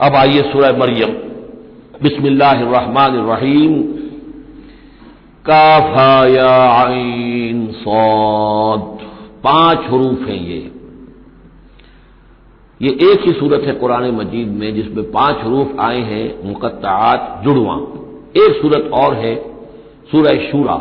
اب آئیے سورہ مریم، بسم اللہ الرحمن الرحیم، کاف ہا یا عین صاد، 5 حروف ہیں یہ ایک ہی صورت ہے قرآن مجید میں جس میں 5 حروف آئے ہیں مقطعات جڑواں۔ ایک صورت اور ہے سورہ شورا،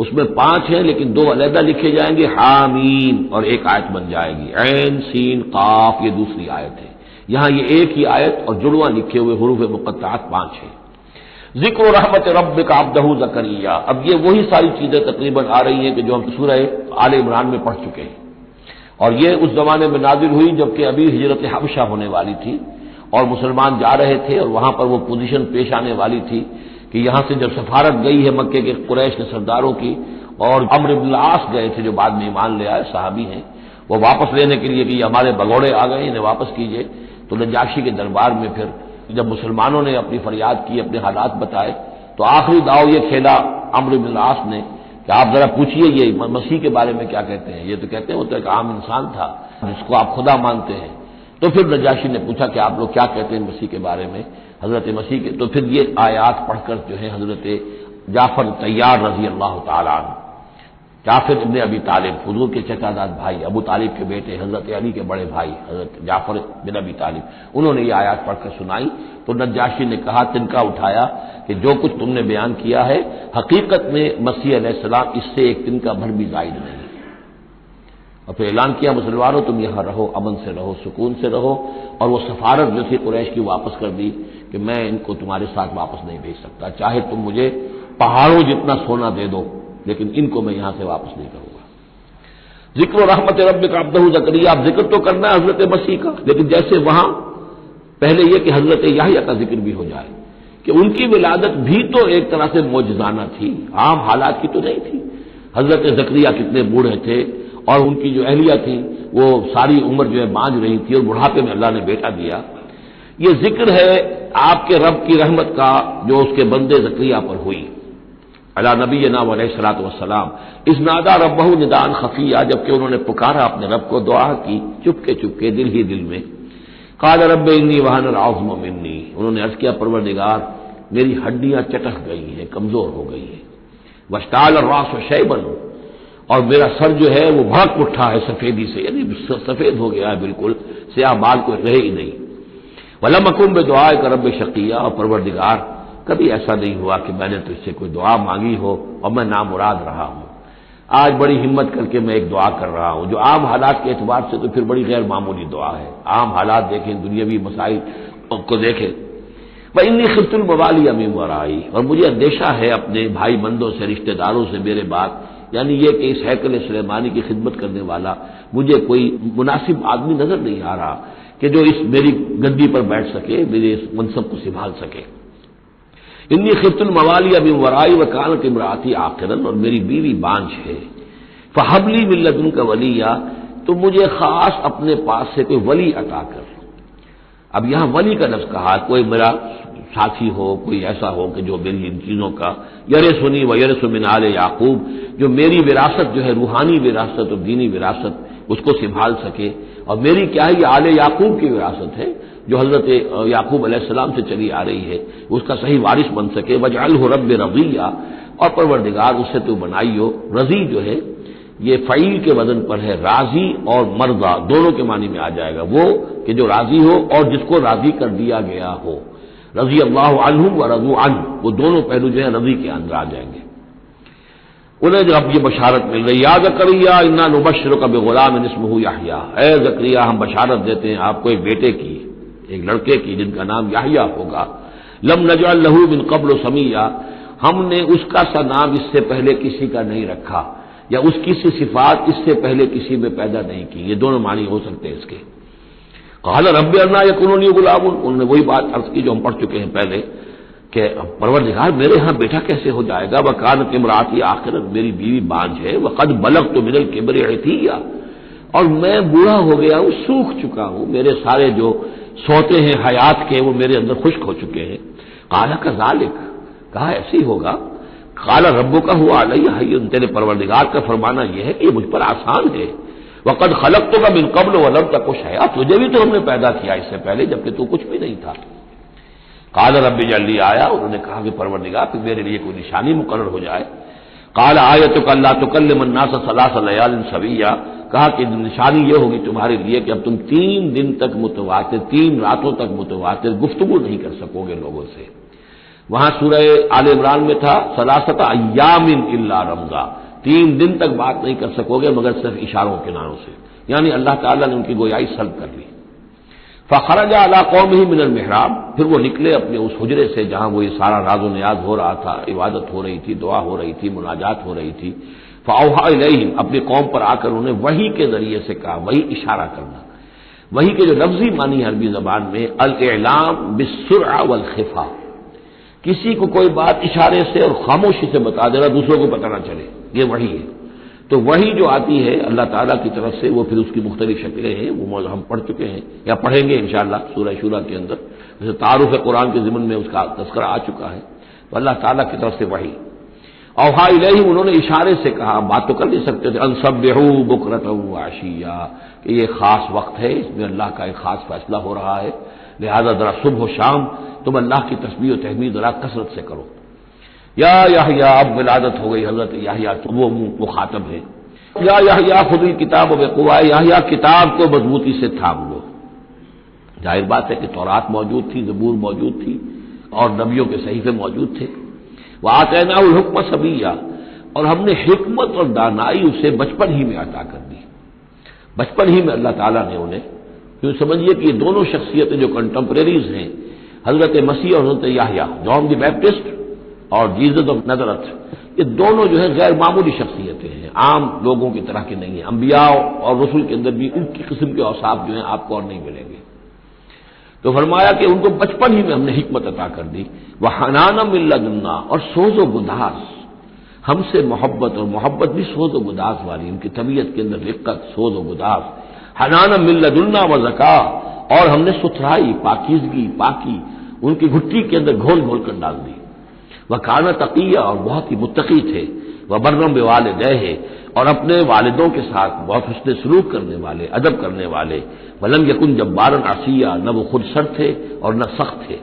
اس میں 5 ہیں لیکن 2 علیحدہ لکھے جائیں گے، حامیم، اور ایک آیت بن جائے گی، عین سین قاف، یہ دوسری آیت ہے۔ یہاں یہ ایک ہی آیت اور جڑواں لکھے ہوئے حروف مقطعات 5 ہیں۔ ذکر رحمت ربک عبدہ زکریا، اب یہ وہی ساری چیزیں تقریباً آ رہی ہیں کہ جو ہم سورہ آل عمران میں پڑھ چکے ہیں، اور یہ اس زمانے میں نازل ہوئی جبکہ ابھی ہجرت حبشہ ہونے والی تھی اور مسلمان جا رہے تھے، اور وہاں پر وہ پوزیشن پیش آنے والی تھی کہ یہاں سے جب سفارت گئی ہے مکے کے قریش کے سرداروں کی، اور عمرو بن العاص گئے تھے جو بعد میں ایمان لے آئے، صحابی ہیں، وہ واپس لینے کے لیے کہ یہ ہمارے بگوڑے آ گئے، انہیں واپس کیجئے، تو نجاشی کے دربار میں پھر جب مسلمانوں نے اپنی فریاد کی، اپنے حالات بتائے، تو آخری داؤ یہ کھیلا عمرو بن العاص نے کہ آپ ذرا پوچھئے یہ مسیح کے بارے میں کیا کہتے ہیں۔ یہ تو کہتے ہیں وہ تو ایک عام انسان تھا جس کو آپ خدا مانتے ہیں۔ تو پھر نجاشی نے پوچھا کہ آپ لوگ کیا کہتے ہیں مسیح کے بارے میں، حضرت مسیح کے، تو پھر یہ آیات پڑھ کر جو ہے حضرت جعفر طیار رضی اللہ تعالیٰ عنہ، جعفر ابن ابی طالب، حضور کے چچا داد بھائی، ابو طالب کے بیٹے، حضرت علی کے بڑے بھائی حضرت جعفر بن ابی طالب، انہوں نے یہ آیات پڑھ کر سنائی، تو نجاشی نے کہا، تنکا اٹھایا کہ جو کچھ تم نے بیان کیا ہے حقیقت میں مسیح علیہ السلام اس سے ایک تنکا بھر بھی زائد نہیں ہے۔ اور پھر اعلان کیا، مسلمانوں تم یہاں رہو، امن سے رہو، سکون سے رہو، اور وہ سفارت جو تھی قریش کی واپس کر دی کہ میں ان کو تمہارے ساتھ واپس نہیں بھیج سکتا، چاہے تم مجھے پہاڑوں جتنا سونا دے دو لیکن ان کو میں یہاں سے واپس نہیں کروں گا۔ ذکر و رحمت ربک عبدہ زکریا، اب ذکر تو کرنا ہے حضرت مسیح کا، لیکن جیسے وہاں پہلے یہ کہ حضرت یحییٰ کا ذکر بھی ہو جائے کہ ان کی ولادت بھی تو ایک طرح سے معجزانہ تھی، عام حالات کی تو نہیں تھی۔ حضرت زکریا کتنے بوڑھے تھے، اور ان کی جو اہلیہ تھی وہ ساری عمر جو ہے بانجھ رہی تھی، اور بڑھاپے میں اللہ نے بیٹا دیا۔ یہ ذکر ہے آپ کے رب کی رحمت کا جو اس کے بندے زکریا پر ہوئی، علی نبینا علیہ الصلوۃ والسلام، اذ نادى ربہ نداء خفیا، جبکہ انہوں نے پکارا اپنے رب کو، دعا کی چپکے دل ہی دل میں، قال رب انی وہن العظم منی، انہوں نے عرض کیا پروردگار میری ہڈیاں چٹک گئی ہیں، کمزور ہو گئی ہیں، واشتعل الراس شیبا، اور میرا سر جو ہے وہ بھڑک اٹھا ہے سفیدی سے، یعنی سفید ہو گیا ہے، بالکل سیاہ بال کوئی رہے ہی نہیں، ولم اکن بدعائک رب شقیا، اور پروردگار کبھی ایسا نہیں ہوا کہ میں نے تجھ سے کوئی دعا مانگی ہو اور میں نامراد رہا ہوں۔ آج بڑی ہمت کر کے میں ایک دعا کر رہا ہوں جو عام حالات کے اعتبار سے تو پھر بڑی غیر معمولی دعا ہے، عام حالات دیکھیں، دنیاوی مسائل کو دیکھیں، وَإِنِّي خِفْتُ الْمَوَالِيَ مِن وَرَائِي، اور مجھے اندیشہ ہے اپنے بھائی بندوں سے، رشتہ داروں سے میرے بعد، یعنی یہ کہ اس ہیکل سلیمانی کی خدمت کرنے والا مجھے کوئی مناسب آدمی نظر نہیں آ رہا کہ جو اس میری گدی پر بیٹھ سکے، میرے اس منصب کو سنبھال سکے۔ انی خفت الموالی من ورائی وکانت امراتی عاقرا، اور میری بیوی بانجھ ہے، فہب لی من لدنک ولیا، تو مجھے خاص اپنے پاس سے کوئی ولی عطا کر۔ اب یہاں ولی کا لفظ کہا، کوئی میرا ساتھی ہو، کوئی ایسا ہو کہ جو میری ان چیزوں کا یرثنی ویرث من آل یعقوب، جو میری وراثت جو ہے روحانی وراثت اور دینی وراثت اس کو سنبھال سکے، اور میری کیا ہے یہ آل یعقوب کی وراثت ہے جو حضرت یعقوب علیہ السلام سے چلی آ رہی ہے، اس کا صحیح وارث بن سکے، وجعلہ رب رضیہ، اور پروردگار اس سے تو بنائیو، رضی جو ہے یہ فعیل کے وزن پر ہے، راضی اور مرضی دونوں کے معنی میں آ جائے گا، وہ کہ جو راضی ہو اور جس کو راضی کر دیا گیا ہو، رضی اللہ عنہم ورضوا عنہ، وہ دونوں پہلو جو ہے رضی کے اندر آ جائیں گے۔ انہیں جو اب یہ بشارت مل رہی، یا زکریا انا نبشرک بغلام اسمہ یحییٰ، اے زکریا ہم بشارت دیتے ہیں آپ کو ایک بیٹے کی، ایک لڑکے کی جن کا نام یحییٰ ہوگا، لم نجعل لہ من قبل سمیہ، ہم نے اس کا سا نام اس سے پہلے کسی کا نہیں رکھا، یا اس کی سی صفات اس سے پہلے کسی میں پیدا نہیں کی، یہ دونوں معنی ہو سکتے ہیں اس کے۔ قال رب انا یکون لی غلام، انہوں نے وہی بات عرض کی جو ہم پڑھ چکے ہیں پہلے کہ پروردگار میرے ہاں بیٹا کیسے ہو جائے گا، وکانت امراتی عاقرا، میری بیوی بانجھ ہے، وقد بلغت من الکبر عتیہ، اور میں بوڑھا ہو گیا ہوں، سوکھ چکا ہوں، میرے سارے جو سوتے ہیں حیات کے وہ میرے اندر خشک ہو چکے ہیں۔ قال کذالک، کہا ایسے ہی ہوگا، قال ربک هو علی ہین، تیرے پروردگار کا فرمانا یہ ہے کہ یہ مجھ پر آسان ہے، وقد خلقتک من قبل ولم تک شیئا، تجھے بھی تو ہم نے پیدا کیا اس سے پہلے جبکہ تو کچھ بھی نہیں تھا۔ قال رب اجعل لی آیا، انہوں نے کہا کہ پروردگار پھر میرے لیے کوئی نشانی مقرر ہو جائے۔ قال آیتک الا تکلم الناس ثلاث لیال سویا، کہا کہ نشانی یہ ہوگی تمہارے لیے کہ اب تم 3 دن تک متواتر، 3 راتوں تک متواتر گفتگو نہیں کر سکو گے لوگوں سے۔ وہاں سورہ آل عمران میں تھا ثلاثۃ ایام الا رمزا، 3 دن تک بات نہیں کر سکو گے مگر صرف اشاروں کناروں سے، یعنی اللہ تعالیٰ نے ان کی گویائی سلب کر لی۔ فخرج علی قومہ من المحراب، پھر وہ نکلے اپنے اس حجرے سے جہاں وہ یہ سارا راز و نیاز ہو رہا تھا، عبادت ہو رہی تھی، دعا ہو رہی تھی، مناجات ہو رہی تھی۔ فاوحی الیہم، اپنی قوم پر آ کر انہوں نے وحی کے ذریعے سے کہا، وہی اشارہ کرنا، وحی کے جو لفظی معنی ہے عربی زبان میں الاعلام بالسرعہ والخفا، کسی کو کوئی بات اشارے سے اور خاموشی سے بتا دینا دوسروں کو پتہ نہ چلے، یہ وحی ہے۔ تو وحی جو آتی ہے اللہ تعالیٰ کی طرف سے، وہ پھر اس کی مختلف شکلیں ہیں، وہ ہم پڑھ چکے ہیں یا پڑھیں گے انشاءاللہ سورہ شورا کے اندر، جیسے تعارف قرآن کے ضمن میں اس کا تذکرہ آ چکا ہے۔ تو اللہ تعالیٰ کی طرف سے وحی، اوحا الیہم، انہوں نے اشارے سے کہا، بات تو کر نہیں سکتے تھے، ان سبحوا بکرۃ وعشیا، کہ یہ خاص وقت ہے، اس میں اللہ کا ایک خاص فیصلہ ہو رہا ہے، لہذا ذرا صبح و شام تم اللہ کی تسبیح و تحمید ذرا کثرت سے کرو۔ یا یحییٰ، اب ولادت ہو گئی حضرت یحییٰ، تو وہ مخاطب ہے، یا یحییٰ خذ الکتاب بقوۃ، یحییٰ کتاب کو مضبوطی سے تھام لو۔ ظاہر بات ہے کہ تورات موجود تھی، زبور موجود تھی، اور نبیوں کے صحیفے موجود تھے۔ وآتیناہ الحکم صبیا، اور ہم نے حکمت اور دانائی اسے بچپن ہی میں عطا کر دی، بچپن ہی میں اللہ تعالیٰ نے انہیں، کیوں سمجھیے کہ یہ دونوں شخصیتیں جو کنٹمپریریز ہیں، حضرت مسیح اور حضرت یحییٰ، جان دی بیپٹسٹ اور جیزس آف نظرت، یہ دونوں جو ہے غیر معمولی شخصیتیں ہیں، عام لوگوں کی طرح کی نہیں ہیں۔ انبیاء اور رسل کے اندر بھی ان کی قسم کے اوصاف جو ہیں آپ کو اور نہیں ملیں گے۔ تو فرمایا کہ ان کو بچپن ہی میں ہم نے حکمت عطا کر دی، وحنانا من لدنا، اور سوز و گداز، ہم سے محبت، اور محبت بھی سوز و گداز والی، ان کی طبیعت کے اندر رقت، سوز و گداز، حنانا من لدنا وزکا، اور ہم نے ستھرائی، پاکیزگی، پاکی ان کی گھٹی کے اندر گھول گھول کر ڈال دی۔ وکانا تقیہ، اور بہت ہی متقی تھے، وبرم بوالدیہ، اور اپنے والدوں کے ساتھ بہت حسن سلوک کرنے والے، ادب کرنے والے، ولم یکن جبارا عصیا، نہ وہ خود سر تھے اور نہ سخت تھے،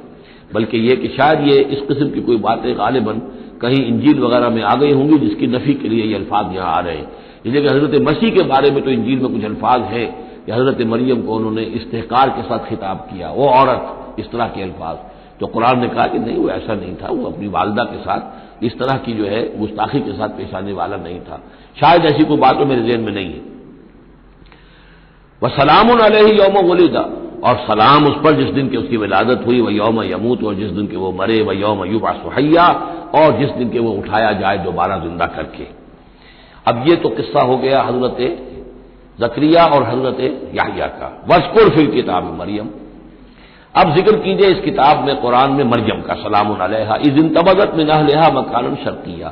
بلکہ یہ کہ شاید یہ اس قسم کی کوئی باتیں غالباً کہیں انجیل وغیرہ میں آ گئی ہوں گی جس کی نفی کے لیے یہ الفاظ یہاں آ رہے ہیں، اس لیے کہ حضرت مسیح کے بارے میں تو انجیل میں کچھ الفاظ ہیں کہ حضرت مریم کو انہوں نے استحقار کے ساتھ خطاب کیا، وہ عورت، اس طرح کے الفاظ، تو قرآن نے کہا کہ نہیں، وہ ایسا نہیں تھا، وہ اپنی والدہ کے ساتھ اس طرح کی جو ہے گستاخی کے ساتھ پیش آنے والا نہیں تھا، شاید ایسی کوئی بات تو میرے ذہن میں نہیں ہے۔ وسلام علیہ یوم ولد، اور سلام اس پر جس دن کہ اس کی ولادت ہوئی، وہ یوم یموت، اور جس دن کہ وہ مرے، وہ یوم یبعث حیا، اور جس دن کہ وہ اٹھایا جائے دوبارہ زندہ کر کے۔ اب یہ تو قصہ ہو گیا حضرت زکریا اور حضرت یحییٰ کا۔ واذکر فی الکتاب مریم، اب ذکر کیجئے اس کتاب میں، قرآن میں، مریم کا، سلام علیہا، اذ انتبذت من اہلہا مکانا شرقیہ،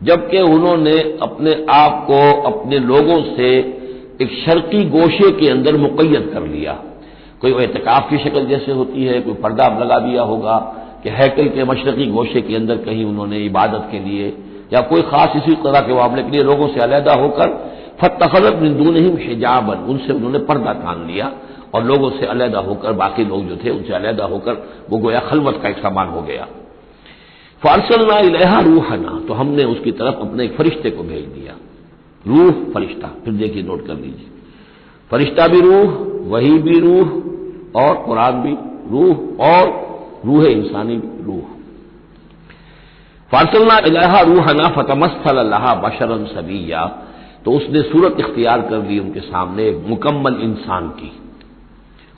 جبکہ انہوں نے اپنے آپ کو اپنے لوگوں سے ایک شرقی گوشے کے اندر مقید کر لیا، کوئی اعتکاف کی شکل جیسے ہوتی ہے، کوئی پردہ لگا دیا ہوگا کہ ہیکل کے مشرقی گوشے کے اندر کہیں انہوں نے عبادت کے لیے یا کوئی خاص اسی طرح کے معاملے کے لیے لوگوں سے علیحدہ ہو کر، فاتخذت من دونہم حجابا، ان سے انہوں نے پردہ تان لیا، اور لوگوں سے علیحدہ ہو کر، باقی لوگ جو تھے ان سے علیحدہ ہو کر وہ گویا خلوت کا ایک سامان ہو گیا۔ فارسلنا الیہا روحنا، تو ہم نے اس کی طرف اپنے ایک فرشتے کو بھیج دیا، روح فرشتہ، پھر دیکھیے نوٹ کر لیجیے، فرشتہ بھی روح، وحی بھی روح، اور قرآن بھی روح، اور روح انسانی بھی روح۔ فارسلنا الیہا روحنا فتمثل لہا بشرا سویا، تو اس نے صورت اختیار کر لی ان کے سامنے ایک مکمل انسان کی۔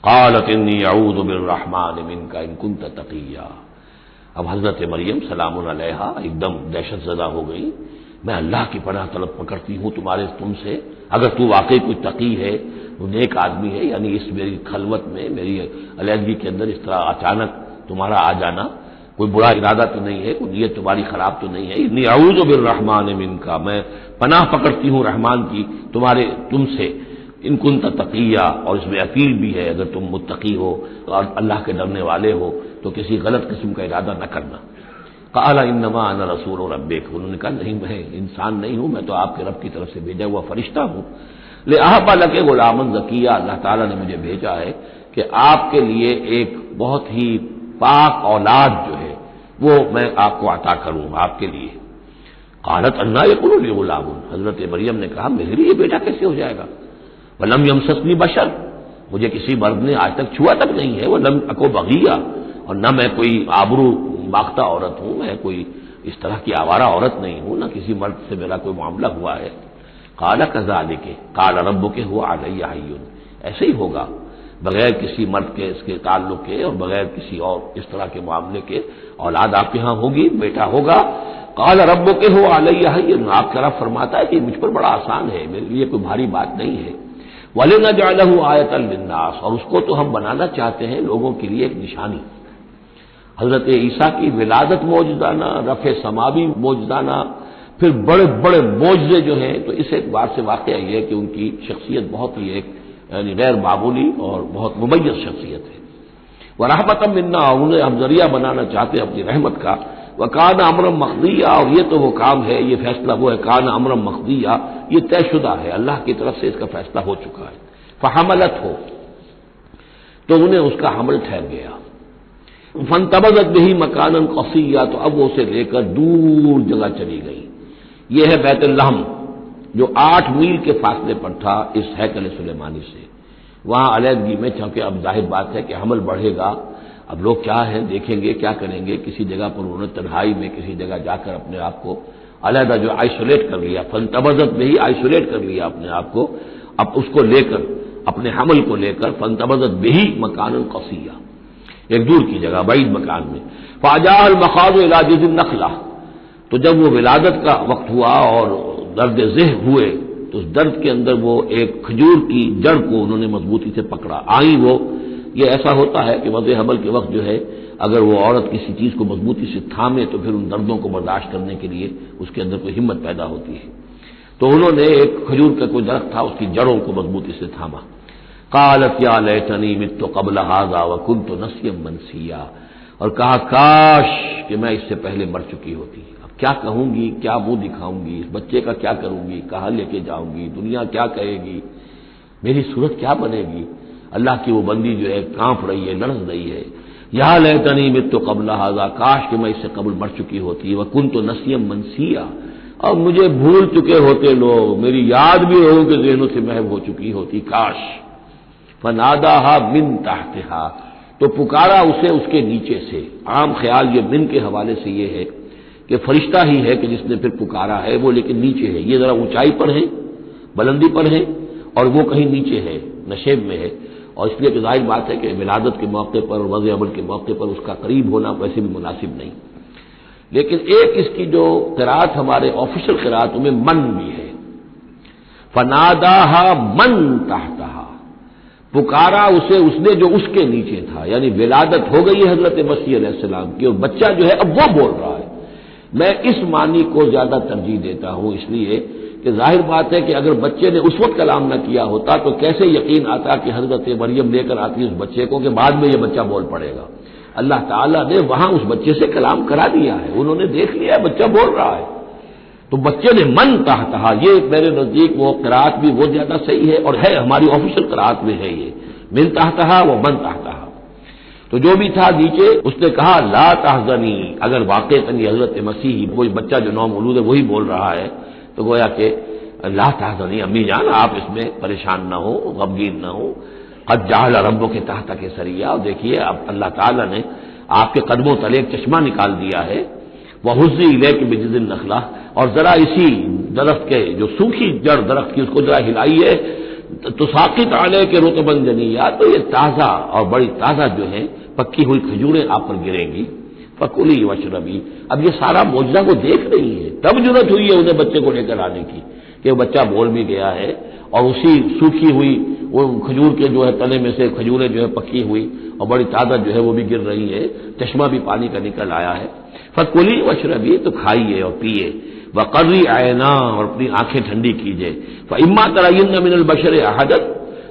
قالت انی اعوذ بالرحمن منک ان کنت تقیا، اب حضرت مریم سلام علیہا ایک دم دہشت زدہ ہو گئی، میں اللہ کی پناہ طلب پکڑتی ہوں تم سے، اگر تو واقعی کوئی تقی ہے، وہ نیک آدمی ہے، یعنی اس میری خلوت میں، میری علیحدگی کے اندر اس طرح اچانک تمہارا آ جانا کوئی برا ارادہ تو نہیں ہے، کوئی نیت تمہاری خراب تو نہیں ہے، انی اعوذ بالرحمن منک، میں پناہ پکڑتی ہوں رحمان کی تم سے، ان کنت تقیہ، اور اس میں اپیل بھی ہے اگر تم متقی ہو اور اللہ کے ڈرنے والے ہو تو کسی غلط قسم کا ارادہ نہ کرنا۔ قال انما انا رسول ربک، انہوں نے کہا نہیں، میں انسان نہیں ہوں، میں تو آپ کے رب کی طرف سے بھیجا ہوا فرشتہ ہوں، لأہب لک غلاما زکیہ، اللہ تعالیٰ نے مجھے بھیجا ہے کہ آپ کے لیے ایک بہت ہی پاک اولاد جو ہے وہ میں آپ کو عطا کروں آپ کے لیے۔ قالت انا یکون لی غلام، حضرت مریم نے کہا میرے لیے بیٹا کیسے ہو جائے گا؟ ولم یمسسنی بشر، مجھے کسی مرد نے آج تک چھوا تک نہیں ہے، ولم اکو بغیہ، اور نہ میں کوئی آبرو ماختہ عورت ہوں، میں کوئی اس طرح کی آوارہ عورت نہیں ہوں، نہ کسی مرد سے میرا کوئی معاملہ ہوا ہے۔ قال کذالک قال ربک هو علی حی، ایسے ہی ہوگا بغیر کسی مرد کے اس کے تعلق کے اور بغیر کسی اور اس طرح کے معاملے کے اولاد آپ کے ہاں ہوگی، بیٹا ہوگا۔ قال ربک هو علی حی، آپ کا رب فرماتا ہے کہ مجھ پر بڑا آسان ہے، میرے لیے کوئی بھاری بات نہیں ہے۔ وَلِنَجْعَلَهُ آیَةً لِلنَّاسِ، اور اس کو تو ہم بنانا چاہتے ہیں لوگوں کے لیے ایک نشانی۔ حضرت عیسیٰ کی ولادت معجزانہ، رفع سماوی معجزانہ، پھر بڑے بڑے معجزے جو ہیں، تو اس اعتبار سے واقعہ یہ ہے کہ ان کی شخصیت بہت ہی ایک یعنی غیر معمولی اور بہت ممیز شخصیت ہے۔ وَرَحْمَةً مِنَّا، انہیں ہم ذریعہ بنانا چاہتے ہیں اپنی رحمت کا۔ وَكَانَ أَمْرًا مَقْضِيًّا، اور یہ تو وہ کام ہے، یہ فیصلہ وہ ہے، كَانَ أَمْرًا مَقْضِيًّا، یہ طے شدہ ہے، اللہ کی طرف سے اس کا فیصلہ ہو چکا ہے۔ فَحَمَلَتْهُ، تو انہیں اس کا حمل ٹھہر گیا۔ فَانْتَبَذَتْ بِهِ مَكَانًا قَصِيًّا، تو اب وہ اسے لے کر دور جگہ چلی گئی۔ یہ ہے بیت اللحم، جو 8 میل کے فاصلے پر تھا اس ہیکل سلیمانی سے۔ وہاں علیحدگی میں، چونکہ اب ظاہر بات ہے کہ حمل بڑھے گا، اب لوگ کیا ہیں دیکھیں گے، کیا کریں گے، کسی جگہ پر انہوں نے تنہائی میں کسی جگہ جا کر اپنے آپ کو علیحدہ جو آئسولیٹ کر لیا، فانتبذت بہ، آئسولیٹ کر لیا اپنے آپ کو، اب اس کو لے کر اپنے حمل کو لے کر فانتبذت بہ مکانا قصیا، ایک دور کی جگہ بعید مکان میں۔ فاجاء المخاض الى جذع النخلہ، تو جب وہ ولادت کا وقت ہوا اور درد ذہ ہوئے تو اس درد کے اندر وہ ایک کھجور کی جڑ کو انہوں نے مضبوطی سے پکڑا، آئی وہ، یہ ایسا ہوتا ہے کہ وضع حمل کے وقت جو ہے اگر وہ عورت کسی چیز کو مضبوطی سے تھامے تو پھر ان دردوں کو برداشت کرنے کے لیے اس کے اندر کوئی ہمت پیدا ہوتی ہے۔ تو انہوں نے ایک کھجور کا کوئی درخت تھا، اس کی جڑوں کو مضبوطی سے تھاما۔ قالت یا لیتنی مت قبل هذا وكنت نسیا منسیا، اور کہا کاش کہ میں اس سے پہلے مر چکی ہوتی، اب کیا کہوں گی، کیا منہ دکھاؤں گی، اس بچے کا کیا کروں گی، کہاں لے کے جاؤں گی، دنیا کیا کہے گی، میری صورت کیا بنے گی۔ اللہ کی وہ بندی جو ہے کانپ رہی ہے، لرز رہی ہے۔ یا لیتنی مت قبل هذا، کاش کہ میں اس سے قبل مر چکی ہوتی، وکنت نسیا منسیا، اور مجھے بھول چکے ہوتے لوگ، میری یاد بھی ہو کہ ذہنوں سے محو ہو چکی ہوتی، کاش۔ فناداها من تحتها، تو پکارا اسے اس کے نیچے سے۔ عام خیال یہ من کے حوالے سے یہ ہے کہ فرشتہ ہی ہے کہ جس نے پھر پکارا ہے، وہ لیکن نیچے ہے، یہ ذرا اونچائی پر ہے، بلندی پر ہے، اور وہ کہیں نیچے ہے، نشیب میں ہے، اور اس لیے کہ ظاہر بات ہے کہ ولادت کے موقع پر اور وضع عمل کے موقع پر اس کا قریب ہونا ویسے بھی مناسب نہیں۔ لیکن ایک اس کی جو قرات ہمارے آفیشل قراتوں میں من بھی ہے، فناداها من تحتها، پکارا اسے اس نے جو اس کے نیچے تھا، یعنی ولادت ہو گئی ہے حضرت مسیح علیہ السلام کی، اور بچہ جو ہے اب وہ بول رہا ہے۔ میں اس معنی کو زیادہ ترجیح دیتا ہوں، اس لیے کہ ظاہر بات ہے کہ اگر بچے نے اس وقت کلام نہ کیا ہوتا تو کیسے یقین آتا کہ حضرت مریم لے کر آتی اس بچے کو کہ بعد میں یہ بچہ بول پڑے گا۔ اللہ تعالیٰ نے وہاں اس بچے سے کلام کرا دیا ہے، انہوں نے دیکھ لیا بچہ بول رہا ہے، تو بچے نے من تحتہا، یہ میرے نزدیک وہ قرات بھی وہ زیادہ صحیح ہے، اور ہے ہماری آفیشل قرات میں ہے یہ من تحتہا و من تحتہا۔ تو جو بھی تھا نیچے، اس نے کہا لا تحزنی، اگر واقعتاً یہ حضرت مسیح وہی بچہ جو نو مولود ہے وہی بول رہا ہے تو گویا کہ لا تحزنی، امی جان آپ اس میں پریشان نہ ہو، غمگین نہ ہو، قد جعل ربک تحتک سریا، اور دیکھیے اب اللہ تعالیٰ نے آپ کے قدموں تلے ایک چشمہ نکال دیا ہے، وہزی الیک بجذع النخلہ، اور ذرا اسی درخت کے جو سوکھی جڑ درخت کی اس کو ذرا ہلائیے، تو ساقط علیک رطبا جنیا، تو یہ تازہ اور بڑی تازہ جو ہے پکی ہوئی کھجوریں آپ پر گریں گی، فکلی واشربی۔ اب یہ سارا معجزہ وہ دیکھ رہی ہے، تب ضرورت ہوئی ہے انہیں بچے کو لے کر آنے کی کہ بچہ بول بھی گیا ہے، اور اسی سوکھی ہوئی وہ کھجور کے جو ہے تنے میں سے کھجوریں جو ہے پکی ہوئی اور بڑی تازہ جو ہے وہ بھی گر رہی ہے، چشمہ بھی پانی کا نکل آیا ہے۔ فکلی واشربی، تو کھائیے اور پیئے، وقری عینا، اور اپنی آنکھیں ٹھنڈی کیجیے، فاما ترین من البشر احدا،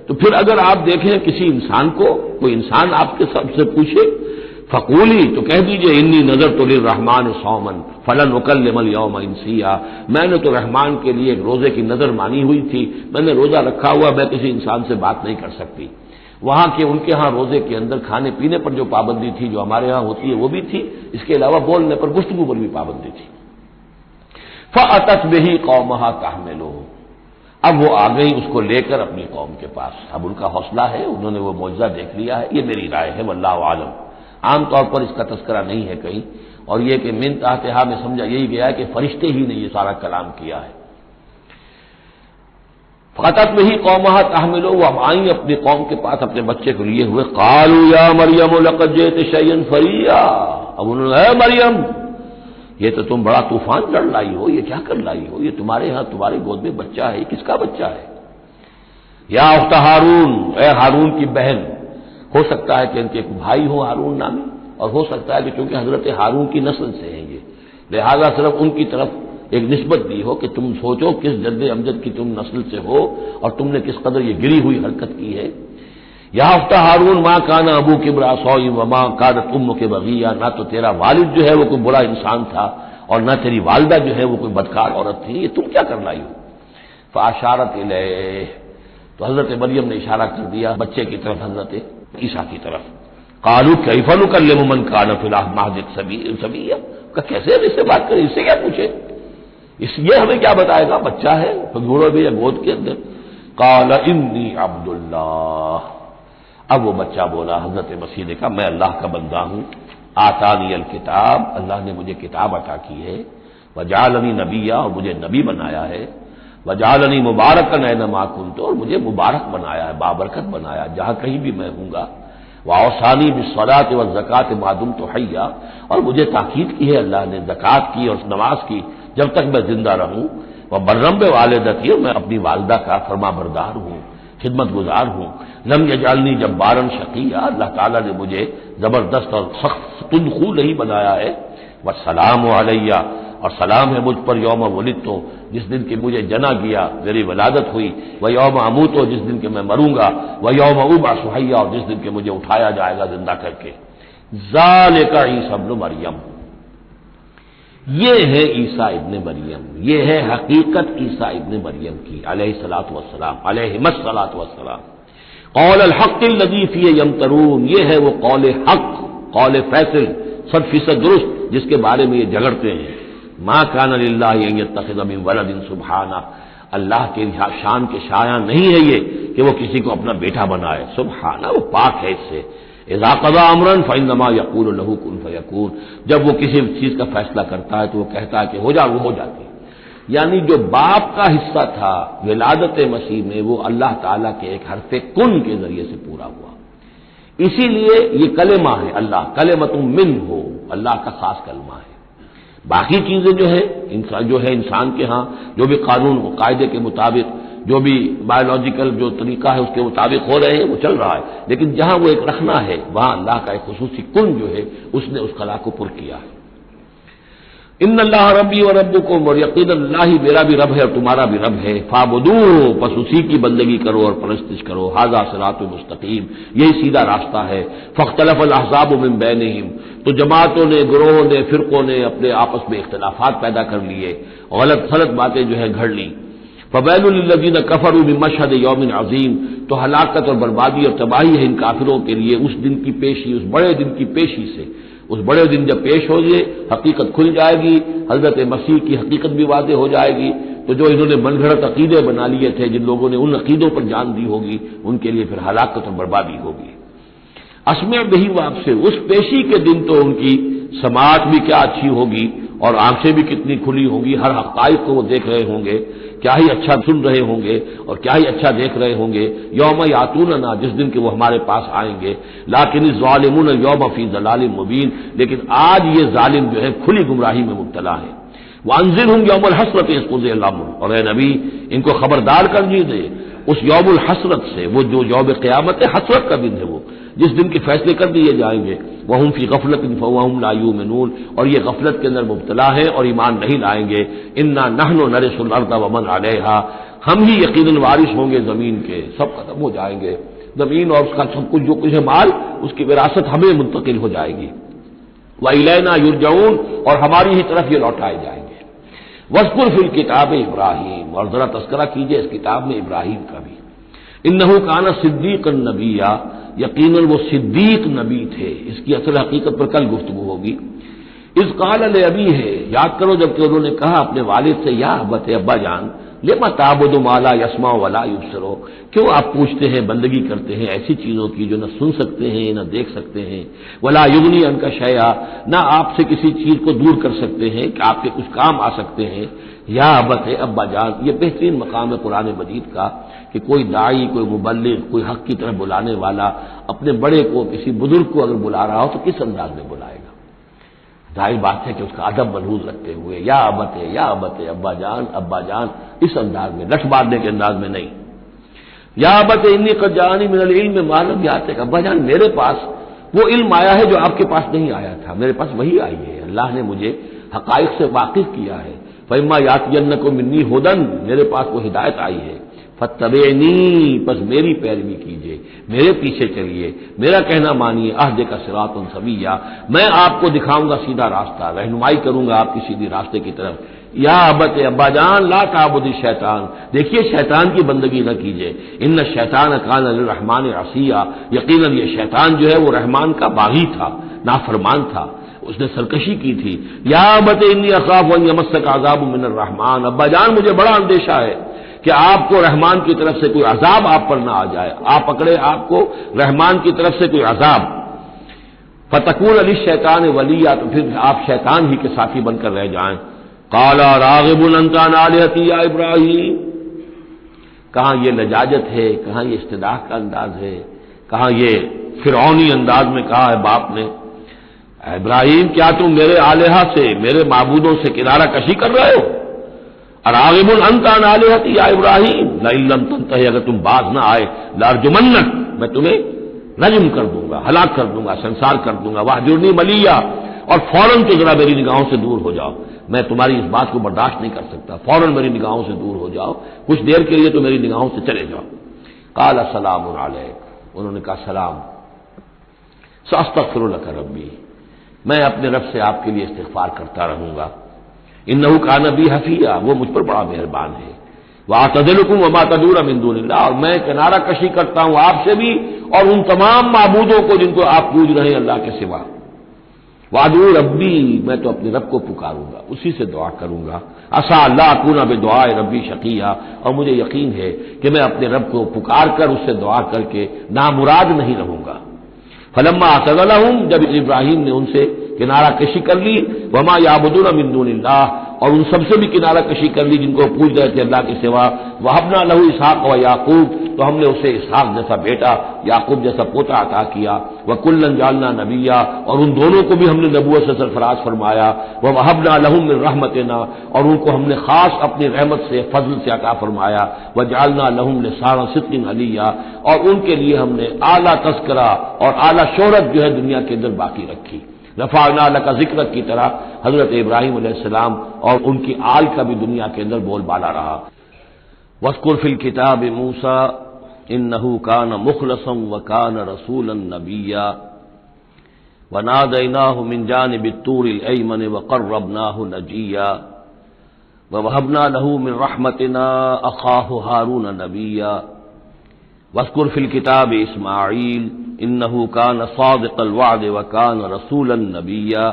تو پھر اگر آپ دیکھیں کسی انسان کو، کوئی انسان آپ کے سب سے پوچھے، فقولی تو کہہ دیجئے انی نذرت للرحمن صوما فلن اکلم اليوم انسیا، میں نے تو رحمان کے لیے ایک روزے کی نذر مانی ہوئی تھی، میں نے روزہ رکھا ہوا، میں کسی انسان سے بات نہیں کر سکتی۔ وہاں کے ان کے ہاں روزے کے اندر کھانے پینے پر جو پابندی تھی جو ہمارے ہاں ہوتی ہے وہ بھی تھی، اس کے علاوہ بولنے پر گفتگو پر بھی پابندی تھی۔ فأتت به قومها تحملہ، اب وہ آ گئی اس کو لے کر اپنی قوم کے پاس۔ اب ان کا حوصلہ ہے، انہوں نے وہ معجزہ دیکھ لیا ہے، یہ میری رائے ہے، واللہ عالم۔ عام طور پر اس کا تذکرہ نہیں ہے کہیں، اور یہ کہ من تحتہا میں سمجھا یہی گیا ہے کہ فرشتے ہی نے یہ سارا کلام کیا ہے۔ فاتت میں ہی قومها تحملہ، وہ اب آئیں اپنی قوم کے پاس اپنے بچے کو لیے ہوئے۔ قالوا یا مریم لقد جئت شیئا فریا، اب انہوں نے اے مریم یہ تو تم بڑا طوفان لڑ لائی ہو، یہ کیا کر لائی ہو، یہ تمہارے ہاں تمہاری گود میں بچہ ہے، یہ کس کا بچہ ہے؟ یا اخت ہارون، اے ہارون کی بہن، ہو سکتا ہے کہ ان کے ایک بھائی ہو ہارون نامی، اور ہو سکتا ہے کہ چونکہ حضرت ہارون کی نسل سے ہیں یہ، لہذا صرف ان کی طرف ایک نسبت دی ہو کہ تم سوچو کس جد امجد کی تم نسل سے ہو اور تم نے کس قدر یہ گری ہوئی حرکت کی ہے۔ یا اخت ہارون ما کان ابوک امرأ سوء وما کانت امک بغیہ، نہ تو تیرا والد جو ہے وہ کوئی برا انسان تھا اور نہ تیری والدہ جو ہے وہ کوئی بدکار عورت تھی، یہ تم کیا کر لائی ہو؟ فاشارت الیہ، تو حضرت مریم نے اشارہ کر دیا بچے کی طرف، حضرت عیسیٰ کی طرف۔ قالوا کیف نکلم من کان فی المہد صبیا، کہ کیسے ہم اس سے بات کریں، اس سے کیا پوچھیں، اس یہ ہمیں کیا بتائے گا، بچہ ہے گھوڑے میں یا گود کے اندر۔ قال انی عبد اللہ، اب وہ بچہ بولا، حضرت مسیح نے کہا میں اللہ کا بندہ ہوں، آتانی الکتاب، اللہ نے مجھے کتاب عطا کی ہے، وجعلنی نبیا، اور مجھے نبی بنایا ہے، وجعلنی مبارکا اینما کنت، اور مجھے مبارک بنایا ہے، بابرکت بنایا جہاں کہیں بھی میں ہوں گا، واوصانی بالصلاۃ والزکاۃ ما دمت حیا، اور مجھے تاکید کی ہے اللہ نے زکوٰۃ کی اور نماز کی جب تک میں زندہ رہوں، وبرم بوالدتی، اور میں اپنی والدہ کا فرما بردار ہوں، خدمت گزار ہوں، لم یجعلنی جبارا شقیا، اللہ تعالیٰ نے مجھے زبردست اور سخت تندخو نہیں بنایا ہے، والسلام علیہ، اور سلام ہے مجھ پر یوم ولدت، جس دن کہ مجھے جنا گیا، میری ولادت ہوئی، و یوم اموت، جس دن کہ میں مروں گا، و یوم ابعث حیا، اور جس دن کہ مجھے اٹھایا جائے گا زندہ کر کے۔ ذالک عیسی ابن مریم، یہ ہے عیسیٰ ابن مریم، یہ ہے حقیقت عیسیٰ ابن مریم کی علیہ الصلوۃ والسلام، علیہم الصلوۃ والسلام۔ قول الحق الذی فیہ یمترون، یہ ہے وہ قول حق، قول فیصل 100% درست جس کے بارے میں یہ جھگڑتے ہیں۔ ما کان للہ ان یتخذ من ولد سبحانہ، اللہ کے شان کے شایان نہیں ہے یہ کہ وہ کسی کو اپنا بیٹا بنائے، سبحانہ، وہ پاک ہے اس سے۔ اذا قضى امرا فانما يقول له كن فيكون، جب وہ کسی چیز کا فیصلہ کرتا ہے تو وہ کہتا ہے کہ ہو جا، وہ ہو جاتی ہے۔ یعنی جو باپ کا حصہ تھا ولادت مسیح میں وہ اللہ تعالیٰ کے ایک حرف کن کے ذریعے سے پورا ہوا، اسی لیے یہ کلمہ ہے، اللہ کلمۃ منہ ہو، اللہ کا خاص کلمہ ہے۔ باقی چیزیں جو ہے انسان کے ہاں جو بھی قانون و قاعدے کے مطابق، جو بھی بایولوجیکل جو طریقہ ہے اس کے مطابق ہو رہے ہیں وہ چل رہا ہے، لیکن جہاں وہ ایک رکھنا ہے وہاں اللہ کا ایک خصوصی کن جو ہے اس نے اس خلا کو پر کیا ہے۔ ان اللہ ربی و ربکم، اور یقین اللہ ہی میرا بھی رب ہے اور تمہارا بھی رب ہے، فاعبدوہ، پس اسی کی بندگی کرو اور پرستش کرو، ھذا صراط مستقیم، یہی سیدھا راستہ ہے۔ فاختلف الاحزاب من بینہم، تو جماعتوں نے، گروہوں نے، فرقوں نے اپنے آپس میں اختلافات پیدا کر لیے، غلط باتیں جو ہے گھڑ لی۔ فویل للذین کفروا من مشہد یوم عظیم، تو ہلاکت اور بربادی اور تباہی ہے ان کافروں کے لیے اس دن کی پیشی، اس بڑے دن کی پیشی سے۔ اس بڑے دن جب پیش ہو گئے، حقیقت کھل جائے گی، حضرت مسیح کی حقیقت بھی واضح ہو جائے گی، تو جو انہوں نے من گھڑت عقیدے بنا لیے تھے، جن لوگوں نے ان عقیدوں پر جان دی ہوگی، ان کے لیے پھر ہلاکت اور بربادی ہوگی۔ اسمع بہی، وہ آپ سے اس پیشی کے دن تو ان کی سماعت بھی کیا اچھی ہوگی اور آنکھیں بھی کتنی کھلی ہوں گی، ہر حقائق کو وہ دیکھ رہے ہوں گے، کیا ہی اچھا سن رہے ہوں گے اور کیا ہی اچھا دیکھ رہے ہوں گے۔ یوم یاتوننا، جس دن کہ وہ ہمارے پاس آئیں گے، لیکن الظالمون یوم فی ضلال مبین، لیکن آج یہ ظالم جو ہے کھلی گمراہی میں مبتلا ہے۔ وانذرہم یوم الحسرۃ اذ قضی الامر، اور اے نبی ان کو خبردار کر دیجیے اس یوم الحسرت سے، وہ جو یوم قیامت ہے، حسرت کا دن ہے وہ، جس دن کے فیصلے کر دیے جائیں گے۔ وہم فی غفلۃ فہم لا یؤمنون، اور یہ غفلت کے اندر مبتلا ہے اور ایمان نہیں لائیں گے۔ انا نحن نرث الارض ومن علیہا، ہم ہی یقیناً وارث ہوں گے زمین کے، سب ختم ہو جائیں گے، زمین اور اس کا سب کچھ جو کچھ ہے مال، اس کی وراثت ہمیں منتقل ہو جائے گی۔ وَإِلَيْنَا يُرْجَعُونَ، اور ہماری ہی طرف یہ لوٹائے جائیں گے۔ وَاذْكُرْ فِي الْكِتَابِ ابراہیم، اور ذرا تذکرہ کیجئے اس کتاب میں ابراہیم کا بھی۔ انہ کان صدیقا نبیا، یقیناً وہ صدیق نبی تھے، اس کی اصل حقیقت پر کل گفتگو ہوگی۔ اذ قال لابیہ، یاد کرو جب کہ انہوں نے کہا اپنے والد سے، یا ابت، ابا جان، لما تعبد ما لا يسمع ولا يبصر، کیوں آپ پوچھتے ہیں، بندگی کرتے ہیں ایسی چیزوں کی جو نہ سن سکتے ہیں نہ دیکھ سکتے ہیں، ولا یغنی عنک شیئا، نہ آپ سے کسی چیز کو دور کر سکتے ہیں کہ آپ کے کچھ کام آ سکتے ہیں۔ یا ابت، ابا جان، یہ بہترین مقام ہے قرآن مجید کا کہ کوئی داعی، کوئی مبلغ، کوئی حق کی طرف بلانے والا اپنے بڑے کو، کسی بزرگ کو اگر بلا رہا ہو تو کس انداز میں بلائے گا؟ ظاہر بات ہے کہ اس کا ادب ملحوظ رکھتے ہوئے، یا ابت، ابا جان، اس انداز میں، لٹھ مارنے کے انداز میں نہیں۔ یا ابت انی قد جاءنی من العلم ما لم یاتک، ابا جان میرے پاس وہ علم آیا ہے جو آپ کے پاس نہیں آیا تھا، میرے پاس وہی آئی ہے، اللہ نے مجھے حقائق سے واقف کیا ہے۔ فإما یأتینکم منی ھدی، میرے پاس وہ ہدایت آئی ہے، فاتبعنی، پس میری پیروی کیجیے، میرے پیچھے چلیے، میرا کہنا مانیے، اہدک صراطا سویا، میں آپ کو دکھاؤں گا سیدھا راستہ، رہنمائی کروں گا آپ کی سیدھی راستے کی طرف۔ یا ابت، ابا جان، لا تعبد الشیطان، دیکھیے شیطان کی بندگی نہ کیجیے، ان الشیطان کان للرحمن عصیا، یقیناً یہ شیطان جو ہے وہ رحمان کا باغی تھا، نافرمان تھا، اس نے سرکشی کی تھی۔ یا ابت انی اخاف ان یمسک عذاب من الرحمن، ابا جان مجھے بڑا اندیشہ ہے کہ آپ کو رحمان کی طرف سے کوئی عذاب آپ پر نہ آ جائے، آپ پکڑے آپ کو رحمان کی طرف سے کوئی عذاب، فتکون للشیطان ولیا، تو پھر آپ شیطان ہی کے ساتھی بن کر رہ جائیں۔ قال راغب انت عن آلہتی یا ابراہیم، کہاں یہ لجاجت ہے، کہاں یہ استدعاء کا انداز ہے، کہاں یہ فرعونی انداز میں کہا ہے باپ نے، ابراہیم کیا تم میرے آلہہ سے، میرے معبودوں سے کنارہ کشی کر رہے ہو؟ اراغب انت عن آلہتی یا ابراہیم لئن لم تنتہی، اگر تم باز نہ آئے لارجمنک، میں تمہیں رجم کر دوں گا، ہلاک کر دوں گا، سنسار کر دوں گا، واہجرنی ملیا، اور فوراً تو ذرا میری نگاہوں سے دور ہو جاؤ، میں تمہاری اس بات کو برداشت نہیں کر سکتا، فوراً میری نگاہوں سے دور ہو جاؤ، کچھ دیر کے لیے تو میری نگاہوں سے چلے جاؤ۔ قال سلام علیک، انہوں نے کہا سلام، ساستغفر لک ربی، میں اپنے رب سے آپ کے لیے استغفار کرتا رہوں گا، انہ کان بی حفیہ، وہ مجھ پر بڑا مہربان ہے، واعتزلکم وما تدعون من دون اللہ، اور میں کنارہ کشی کرتا ہوں آپ سے بھی اور ان تمام معبودوں کو جن کو آپ پوج رہے ہیں اللہ کے سوا، وادعو ربی، میں تو اپنے رب کو پکاروں گا، اسی سے دعا کروں گا، عسیٰ اللہ اکون بدعاء ربی شقیہ، اور مجھے یقین ہے کہ میں اپنے رب کو پکار کر اس سے دعا کر کے نامراد نہیں رہوں گا۔ فلما اعتزلہم، جب ابراہیم نے ان سے کنارہ کشی کر لی، وما یعبدون من دون اللہ، اور ان سب سے بھی کنارہ کشی کر لی جن کو پوج رہے تھے اللہ کے سوا، وہبنا لہ اسحاق و یعقوب، تو ہم نے اسے اسحاق جیسا بیٹا، یعقوب جیسا پوتا عطا کیا، وکلا جعلنا نبیا، اور ان دونوں کو بھی ہم نے نبوت سے سرفراز فرمایا، ووہبنا لہم من رحمتنا، اور ان کو ہم نے خاص اپنی رحمت سے، فضل سے عطا فرمایا، وجعلنا لہم لسان صدق علیا، اور ان کے لیے ہم نے اعلیٰ تذکرہ اور اعلیٰ شہرت جو ہے دنیا کے اندر باقی رکھی۔ رفعنا لک ذکرک کی طرح حضرت ابراہیم علیہ السلام اور ان کی آل کا بھی دنیا کے اندر بول بالا رہا۔ واذکر فی الکتاب موسیٰ انہ کان مخلصا وکان رسولا نبیا ونادیناہ من جانب الطور الایمن وقربناہ نجیا ووہبنا لہ من رحمتنا اخاہ ہارون نبیا واذکر فی الکتاب اسماعیل انہ کان صادق الوعد وکان رسولا نبیا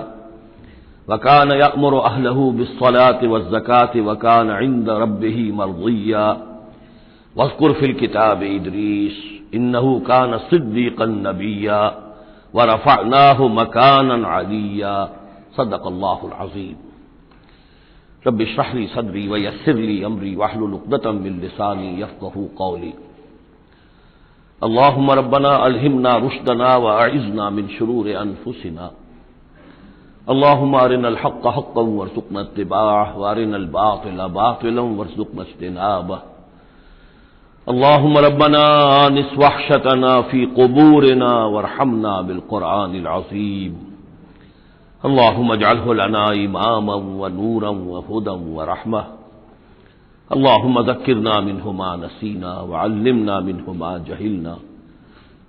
وکان یأمر اہلہ بالصلاۃ والزکاۃ وکان عند ربہ مرضیا واذکر فی الکتاب ادریس انہ کان صدیقا نبیا ورفعناہ مکانا علیا صدق اللہ العظیم۔ رب اشرح لی صدری ویسر لی امری واحلل عقدۃ من لسانی یفقہوا قولی۔ اللهم ربنا ألهمنا رشدنا وأعذنا من شرور أنفسنا اللهم أرنا الحق حقا وارزقنا اتباعه وأرنا الباطل باطلا وارزقنا اجتنابه اللهم ربنا آنس وحشتنا في قبورنا وارحمنا بالقرآن العظيم اللهم اجعله لنا إماما ونورا وهدى ورحمة اللهم ذكرنا منه ما نسينا وعلمنا منه ما جهلنا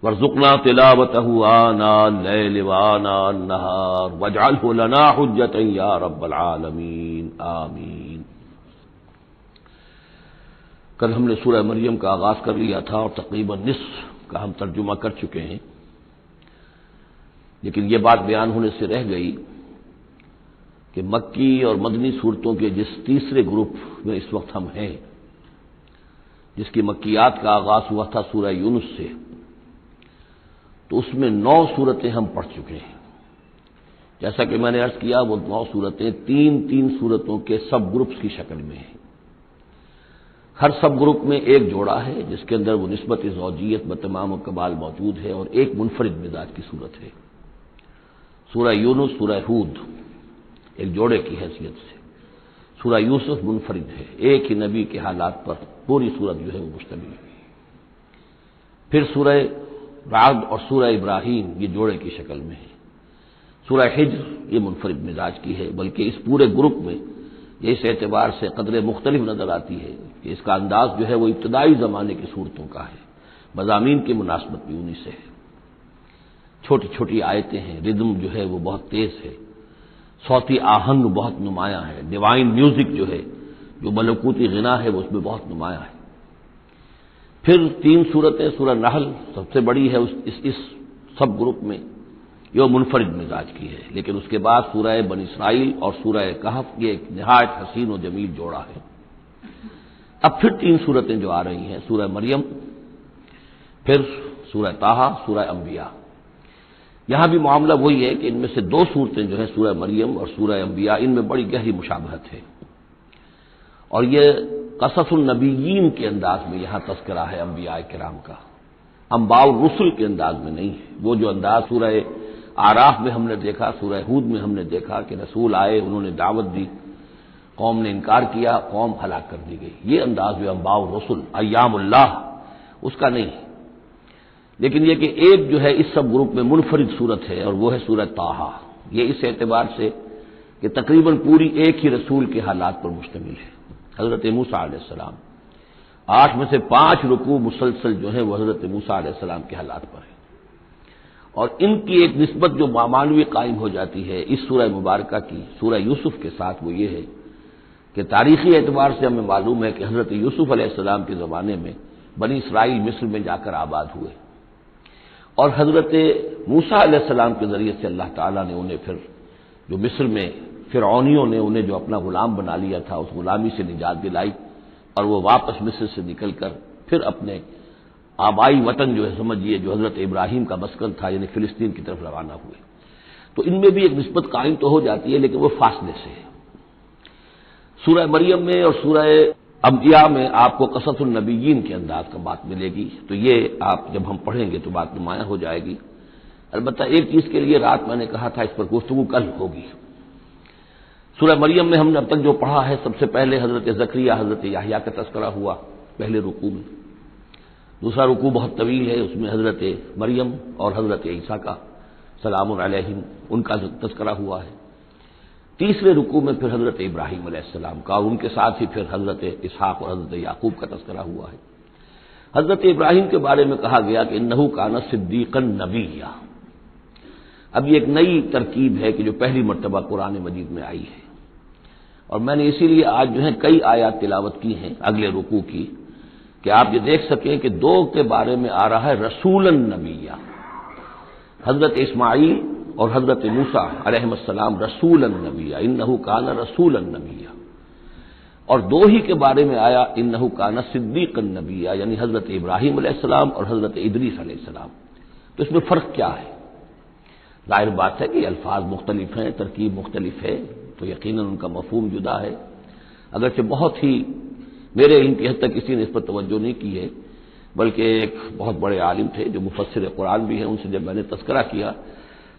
وارزقنا تلاوته آناء اللیل وآناء النہار واجعلہ لنا حجۃ یا رب العالمین آمین۔ کل ہم نے سورہ مریم کا آغاز کر لیا تھا اور تقریباً نصف کا ہم ترجمہ کر چکے ہیں، لیکن یہ بات بیان ہونے سے رہ گئی کہ مکی اور مدنی صورتوں کے جس تیسرے گروپ میں اس وقت ہم ہیں، جس کی مکیات کا آغاز ہوا تھا سورہ یونس سے، تو اس میں 9 صورتیں ہم پڑھ چکے ہیں۔ جیسا کہ میں نے عرض کیا، وہ 9 صورتیں 3 صورتوں کے سب گروپس کی شکل میں ہیں۔ ہر سب گروپ میں ایک جوڑا ہے جس کے اندر وہ نسبت زوجیت بتمام و کمال موجود ہے، اور ایک منفرد مزاج کی صورت ہے۔ سورہ یونس، سورہ ہود ایک جوڑے کی حیثیت سے، سورہ یوسف منفرد ہے، ایک ہی نبی کے حالات پر پوری صورت جو ہے وہ مشتمل ہے۔ پھر سورہ رعد اور سورہ ابراہیم یہ جوڑے کی شکل میں ہے۔ سورہ حجر یہ منفرد مزاج کی ہے، بلکہ اس پورے گروپ میں یہ اس اعتبار سے قدرے مختلف نظر آتی ہے کہ اس کا انداز جو ہے وہ ابتدائی زمانے کی صورتوں کا ہے، مضامین کی مناسبت بھی انہی سے ہے۔ چھوٹی چھوٹی آیتیں ہیں، ردم جو ہے وہ بہت تیز ہے، صوتی آہنگ بہت نمایاں ہے، ڈیوائن میوزک جو ہے، جو ملکوتی غنا ہے وہ اس میں بہت نمایاں ہے۔ پھر 3 صورتیں، سورہ نحل سب سے بڑی ہے اس سب گروپ میں، یہ منفرد مزاج کی ہے، لیکن اس کے بعد سورہ بنی اسرائیل اور سورہ کہف یہ ایک نہایت حسین و جمیل جوڑا ہے۔ اب پھر 3 صورتیں جو آ رہی ہیں، سورہ مریم، پھر سورہ طٰہٰ، سورہ انبیاء۔ یہاں بھی معاملہ وہی ہے کہ ان میں سے 2 صورتیں جو ہیں سورہ مریم اور سورہ انبیاء، ان میں بڑی گہری مشابہت ہے، اور یہ قصص النبیین کے انداز میں یہاں تذکرہ ہے انبیاء کرام کا، انباء الرسل کے انداز میں نہیں ہے۔ وہ جو انداز سورہ اعراف میں ہم نے دیکھا، سورہ ہود میں ہم نے دیکھا کہ رسول آئے، انہوں نے دعوت دی، قوم نے انکار کیا، قوم ہلاک کر دی گئی، یہ انداز جو انباء الرسل ایام اللہ اس کا نہیں ہے۔ لیکن یہ کہ ایک جو ہے اس سب گروپ میں منفرد صورت ہے، اور وہ ہے سورہ طٰہٰ۔ یہ اس اعتبار سے کہ تقریباً پوری ایک ہی رسول کے حالات پر مشتمل ہے، حضرت موسیٰ علیہ السلام۔ 8 میں سے 5 رکوع مسلسل جو ہیں وہ حضرت موسیٰ علیہ السلام کے حالات پر ہیں، اور ان کی ایک نسبت جو معنوی قائم ہو جاتی ہے اس سورہ مبارکہ کی سورہ یوسف کے ساتھ، وہ یہ ہے کہ تاریخی اعتبار سے ہمیں معلوم ہے کہ حضرت یوسف علیہ السلام کے زمانے میں بنی اسرائیل مصر میں جا کر آباد ہوئے، اور حضرت موسیٰ علیہ السلام کے ذریعے سے اللہ تعالیٰ نے انہیں پھر جو مصر میں فرعونیوں نے انہیں جو اپنا غلام بنا لیا تھا، اس غلامی سے نجات دلائی، اور وہ واپس مصر سے نکل کر پھر اپنے آبائی وطن جو ہے سمجھیے جو حضرت ابراہیم کا مسکن تھا یعنی فلسطین کی طرف روانہ ہوئے۔ تو ان میں بھی ایک نسبت قائم تو ہو جاتی ہے، لیکن وہ فاصلے سے ہے۔ سورہ مریم میں اور سورہ انبیاء میں آپ کو قصص النبیین کے انداز کا بات ملے گی، تو یہ آپ جب ہم پڑھیں گے تو بات نمایاں ہو جائے گی۔ البتہ ایک چیز کے لیے رات میں نے کہا تھا اس پر گفتگو کل ہوگی۔ سورہ مریم میں ہم نے اب تک جو پڑھا ہے، سب سے پہلے حضرت زکریا حضرت یحییٰ کا تذکرہ ہوا پہلے رکوع میں۔ دوسرا رکوع بہت طویل ہے، اس میں حضرت مریم اور حضرت عیسیٰ کا سلام علیہم ان کا تذکرہ ہوا ہے۔ تیسرے رکوع میں پھر حضرت ابراہیم علیہ السلام کا، اور ان کے ساتھ ہی پھر حضرت اسحاق اور حضرت یعقوب کا تذکرہ ہوا ہے۔ حضرت ابراہیم کے بارے میں کہا گیا کہ انہ کان صدیقا نبیّا۔ اب یہ ایک نئی ترکیب ہے کہ جو پہلی مرتبہ قرآن مجید میں آئی ہے، اور میں نے اسی لیے آج جو ہے کئی آیات تلاوت کی ہیں اگلے رکوع کی، کہ آپ یہ دیکھ سکیں کہ 2 کے بارے میں آ رہا ہے رسولا نبیّا، حضرت اسماعیل اور حضرت موسیٰ علیہ السلام رسولا نبیّا، انہ کان رسولا نبیّا، اور 2 ہی کے بارے میں آیا انہ کان صدیقا نبیّا، یعنی حضرت ابراہیم علیہ السلام اور حضرت ادریس علیہ السلام۔ تو اس میں فرق کیا ہے؟ ظاہر بات ہے کہ الفاظ مختلف ہیں، ترکیب مختلف ہے، تو یقیناً ان کا مفہوم جدا ہے، اگرچہ بہت ہی میرے علم کی حد تک کسی نے اس پر توجہ نہیں کی ہے، بلکہ ایک بہت بڑے عالم تھے جو مفسر قرآن بھی ہیں، ان سے جب میں نے تذکرہ کیا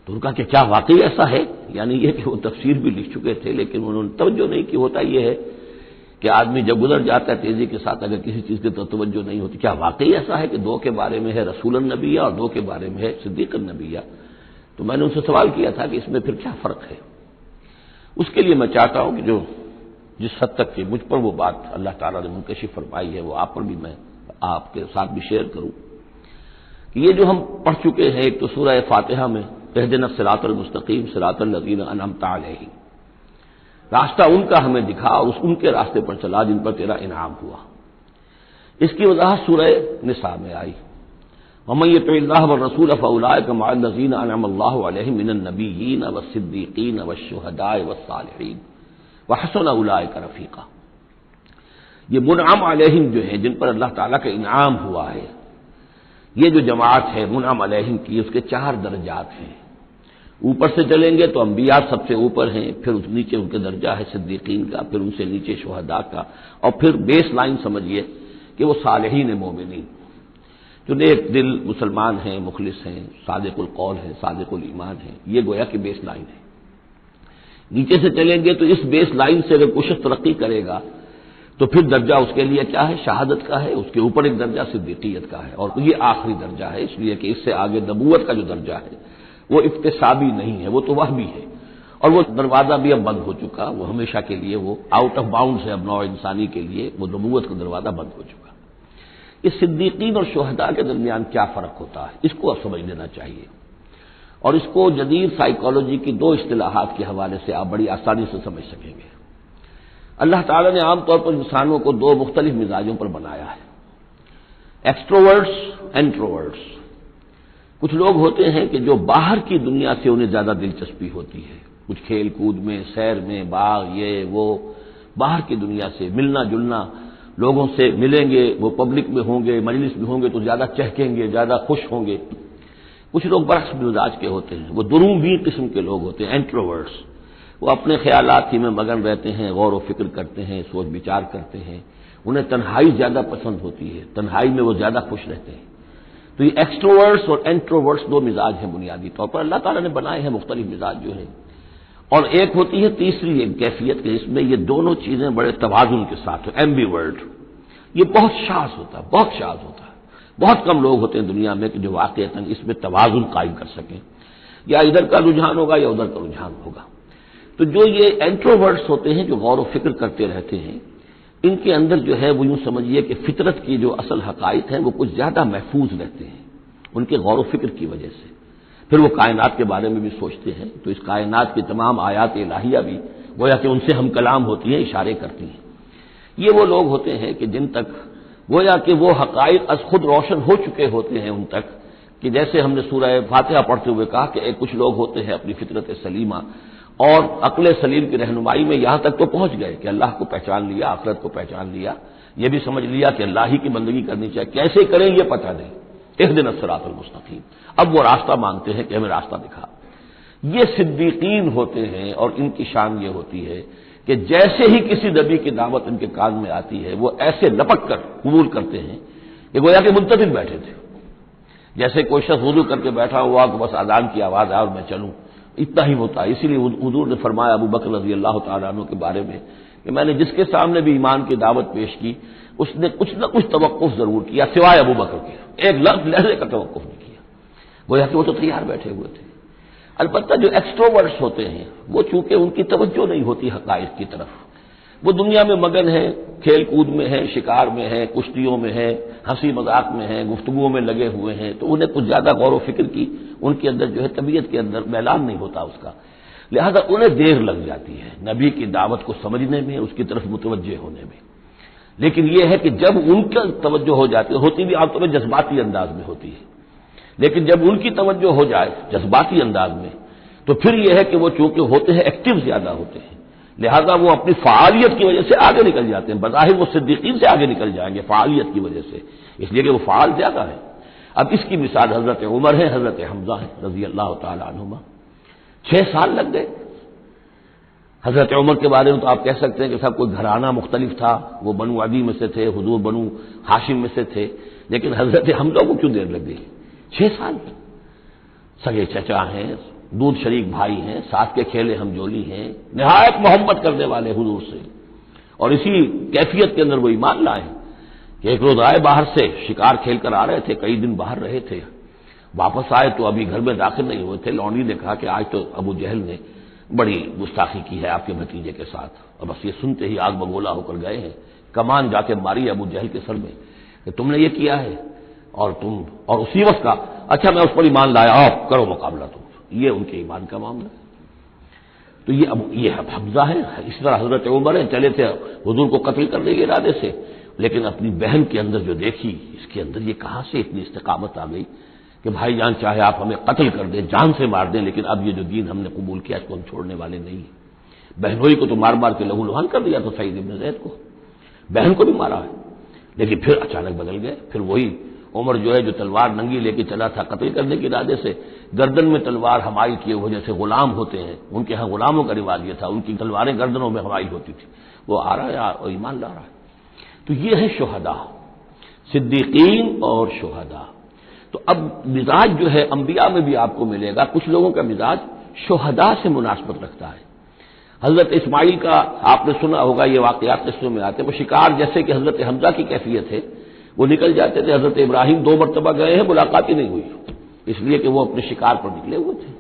تو ان کا کہ کیا واقعی ایسا ہے، یعنی یہ کہ وہ تفسیر بھی لکھ چکے تھے لیکن انہوں نے توجہ نہیں کی۔ ہوتا یہ ہے کہ آدمی جب گزر جاتا ہے تیزی کے ساتھ، اگر کسی چیز کی توجہ نہیں ہوتی، کیا واقعی ایسا ہے کہ 2 کے بارے میں ہے رسول النبیہ اور 2 کے بارے میں ہے صدیق النبیہ؟ تو میں نے ان سے سوال کیا تھا کہ اس میں پھر کیا فرق ہے۔ اس کے لیے میں چاہتا ہوں کہ جو جس حد تک کہ مجھ پر وہ بات اللہ تعالیٰ نے منکشف فرمائی ہے وہ آپ پر بھی میں آپ کے ساتھ بھی شیئر کروں، کہ یہ جو ہم پڑھ چکے ہیں، ایک تو سورہ فاتحہ میں اہدنا الصراط المستقیم صراط الذین انعمت علیہم، راستہ ان کا ہمیں دکھا اور ان کے راستے پر چلا جن پر تیرا انعام ہوا۔ اس کی وضاحت سورہ نساء میں آئی، ومن یطع اللہ والرسول فاولئک مع الذین انعم اللہ علیہم من النبیین والصدیقین والشہداء والصالحین وحسن اولئک رفیقا۔ یہ منعم علیہم جو ہیں، جن پر اللہ تعالیٰ کا انعام ہوا ہے، یہ جو جماعت ہے منعم علیہم کی، اس کے 4 درجات ہیں۔ اوپر سے چلیں گے تو انبیاء سب سے اوپر ہیں، پھر اس نیچے ان کے درجہ ہے صدیقین کا، پھر ان سے نیچے شہداء کا، اور پھر بیس لائن سمجھیے کہ وہ صالحین مومنین جو نیک دل مسلمان ہیں، مخلص ہیں، صادق القول ہیں، صادق الایمان ہیں، یہ گویا کہ بیس لائن ہے۔ نیچے سے چلیں گے تو اس بیس لائن سے اگر کچھ ترقی کرے گا تو پھر درجہ اس کے لیے کیا ہے؟ شہادت کا ہے، اس کے اوپر ایک درجہ صدیقیت کا ہے، اور یہ آخری درجہ ہے، اس لیے کہ اس سے آگے نبوت کا جو درجہ ہے وہ اکتسابی نہیں ہے، وہ تو وہمی ہے، اور وہ دروازہ بھی اب بند ہو چکا، وہ ہمیشہ کے لیے وہ آؤٹ آف باؤنڈز ہے اب نوع انسانی کے لیے، وہ نبوت کا دروازہ بند ہو چکا۔ اس صدیقین اور شہداء کے درمیان کیا فرق ہوتا ہے، اس کو اب سمجھ لینا چاہیے، اور اس کو جدید سائیکالوجی کی 2 اصطلاحات کے حوالے سے آپ بڑی آسانی سے سمجھ سکیں گے۔ اللہ تعالیٰ نے عام طور پر انسانوں کو 2 مختلف مزاجوں پر بنایا ہے، ایکسٹروورٹس، انٹروورٹس۔ کچھ لوگ ہوتے ہیں کہ جو باہر کی دنیا سے انہیں زیادہ دلچسپی ہوتی ہے، کچھ کھیل کود میں، سیر میں، باغ، یہ وہ، باہر کی دنیا سے ملنا جلنا، لوگوں سے ملیں گے، وہ پبلک میں ہوں گے، مجلس میں ہوں گے تو زیادہ چہکیں گے، زیادہ خوش ہوں گے۔ کچھ لوگ برعکس مزاج کے ہوتے ہیں، وہ درومبی قسم کے لوگ ہوتے ہیں، انٹروورٹس۔ وہ اپنے خیالات ہی میں مگن رہتے ہیں، غور و فکر کرتے ہیں، سوچ بچار کرتے ہیں، انہیں تنہائی زیادہ پسند ہوتی ہے، تنہائی میں وہ زیادہ خوش رہتے ہیں۔ تو یہ ایکسٹروورٹس اور انٹروورٹس 2 مزاج ہیں بنیادی طور پر، اللہ تعالیٰ نے بنائے ہیں مختلف مزاج جو ہیں۔ اور ایک ہوتی ہے تیسری ایک کیفیت کہ اس میں یہ دونوں چیزیں بڑے توازن کے ساتھ ہو، ایمبیورٹ۔ یہ بہت شاذ ہوتا ہے، بہت شاذ ہوتا ہے، بہت کم لوگ ہوتے ہیں دنیا میں کہ جو واقعتاً اس میں توازن قائم کر سکیں، یا ادھر کا رجحان ہوگا یا ادھر کا رجحان ہوگا۔ تو جو یہ انٹروورٹس ہوتے ہیں، جو غور و فکر کرتے رہتے ہیں، ان کے اندر جو ہے وہ یوں سمجھیے کہ فطرت کی جو اصل حقائق ہیں وہ کچھ زیادہ محفوظ رہتے ہیں ان کے غور و فکر کی وجہ سے۔ پھر وہ کائنات کے بارے میں بھی سوچتے ہیں، تو اس کائنات کی تمام آیات الہیہ بھی گویا کہ ان سے ہم کلام ہوتی ہیں، اشارے کرتی ہیں۔ یہ وہ لوگ ہوتے ہیں کہ جن تک گویا کہ وہ حقائق از خود روشن ہو چکے ہوتے ہیں ان تک، کہ جیسے ہم نے سورہ فاتحہ پڑھتے ہوئے کہا کہ کچھ لوگ ہوتے ہیں اپنی فطرت سلیمہ اور عقل سلیم کی رہنمائی میں یہاں تک تو پہنچ گئے کہ اللہ کو پہچان لیا، آخرت کو پہچان لیا، یہ بھی سمجھ لیا کہ اللہ ہی کی بندگی کرنی چاہیے، کیسے کریں یہ پتہ نہیں، اہدنا الصراط المستقیم، اب وہ راستہ مانگتے ہیں کہ ہمیں راستہ دکھا۔ یہ صدیقین ہوتے ہیں، اور ان کی شان یہ ہوتی ہے کہ جیسے ہی کسی نبی کی دعوت ان کے کان میں آتی ہے وہ ایسے لپک کر قبول کرتے ہیں کہ گویا کہ منتظر بیٹھے تھے، جیسے کوئی شخص وضو کر کے بیٹھا ہوا کہ بس اذان کی آواز آئے اور میں چلوں، اتنا ہی ہوتا ہے۔ اسی لیے حضور نے فرمایا ابو بکر رضی اللہ تعالیٰ عنہ کے بارے میں کہ میں نے جس کے سامنے بھی ایمان کی دعوت پیش کی اس نے کچھ نہ کچھ توقف ضرور کیا، سوائے ابو بکر کے، ایک لحظے کا توقف نہیں کیا، گویا کہ وہ تو تیار بیٹھے ہوئے تھے۔ البتہ جو ایکسٹروورٹس ہوتے ہیں وہ چونکہ ان کی توجہ نہیں ہوتی حقائق کی طرف، وہ دنیا میں مگن ہیں، کھیل کود میں ہیں، شکار میں ہیں، کشتیوں میں ہیں، ہنسی مذاق میں ہیں، گفتگوؤں میں لگے ہوئے ہیں، تو انہیں کچھ زیادہ غور و فکر کی ان کے اندر جو ہے طبیعت کے اندر میلان نہیں ہوتا اس کا، لہذا انہیں دیر لگ جاتی ہے نبی کی دعوت کو سمجھنے میں، اس کی طرف متوجہ ہونے میں۔ لیکن یہ ہے کہ جب ان کا توجہ ہو جاتی ہے، ہوتی بھی عام طور پر جذباتی انداز میں ہوتی ہے، لیکن جب ان کی توجہ ہو جائے جذباتی انداز میں تو پھر یہ ہے کہ وہ چونکہ ہوتے ہیں ایکٹیو زیادہ ہوتے ہیں، لہذا وہ اپنی فعالیت کی وجہ سے آگے نکل جاتے ہیں، بظاہر وہ صدیقین سے آگے نکل جائیں گے فعالیت کی وجہ سے، اس لیے کہ وہ فعال زیادہ ہے۔ اب اس کی مثال حضرت عمر ہے، حضرت حمزہ ہے رضی اللہ تعالی عنہما، 6 سال لگ گئے۔ حضرت عمر کے بارے میں تو آپ کہہ سکتے ہیں کہ سب کوئی گھرانہ مختلف تھا، وہ بنو عدی میں سے تھے، حضور بنو ہاشم میں سے تھے، لیکن حضرت حمزہ کو کیوں دیر لگ گئی؟ 6 سال سگے چچا ہیں، دودھ شریک بھائی ہیں، ساتھ کے کھیلے ہم جولی ہیں، نہایت محبت کرنے والے حضور سے، اور اسی کیفیت کے اندر وہ ایمان لائے کہ ایک روز آئے باہر سے، شکار کھیل کر آ رہے تھے، کئی دن باہر رہے تھے، واپس آئے تو ابھی گھر میں داخل نہیں ہوئے تھے، لونڈی نے کہا کہ آج تو ابو جہل نے بڑی گستاخی کی ہے آپ کے بھتیجے کے ساتھ، اور بس یہ سنتے ہی آگ بگولا ہو کر گئے ہیں، کمان جا کے ماری ابو جہل کے سر میں کہ تم نے یہ کیا ہے، اور اسی وقت کا اچھا میں اس پر ایمان لایا، آپ کرو مقابلہ تم، یہ ان کے ایمان کا معاملہ ہے۔ تو یہ حمزہ ہے، اس طرح حضرت عمر ہیں، چلے تھے حضور کو قتل کرنے کے ارادے سے، لیکن اپنی بہن کے اندر جو دیکھی، اس کے اندر یہ کہاں سے اتنی استقامت آ گئی کہ بھائی جان چاہے آپ ہمیں قتل کر دیں، جان سے مار دیں، لیکن اب یہ جو دین ہم نے قبول کیا اس کو ہم چھوڑنے والے نہیں ہیں۔ بہنوئی کو تو مار مار کے لہو لہان کر دیا تو سعید بن زید کو، بہن کو بھی مارا ہے، لیکن پھر اچانک بدل گئے۔ پھر وہی عمر جو ہے جو تلوار ننگی لے کے چلا تھا قتل کرنے کے ارادے سے، گردن میں تلوار حمائل کیے ہوئے، جیسے غلام ہوتے ہیں، ان کے ہاں غلاموں کا رواج یہ تھا، ان کی تلواریں گردنوں میں حمائل ہوتی تھی، وہ آ رہا ہے اور ایمان لا رہا ہے۔ تو یہ ہے شہداء، صدیقین اور شہداء۔ تو اب مزاج جو ہے انبیاء میں بھی آپ کو ملے گا، کچھ لوگوں کا مزاج شہداء سے مناسبت رکھتا ہے۔ حضرت اسماعیل کا آپ نے سنا ہوگا، یہ واقعات قصوں میں آتے ہیں، وہ شکار جیسے کہ حضرت حمزہ کی کیفیت ہے، وہ نکل جاتے تھے۔ حضرت ابراہیم 2 مرتبہ گئے ہیں، ملاقات ہی نہیں ہوئی، اس لیے کہ وہ اپنے شکار پر نکلے ہوئے تھے۔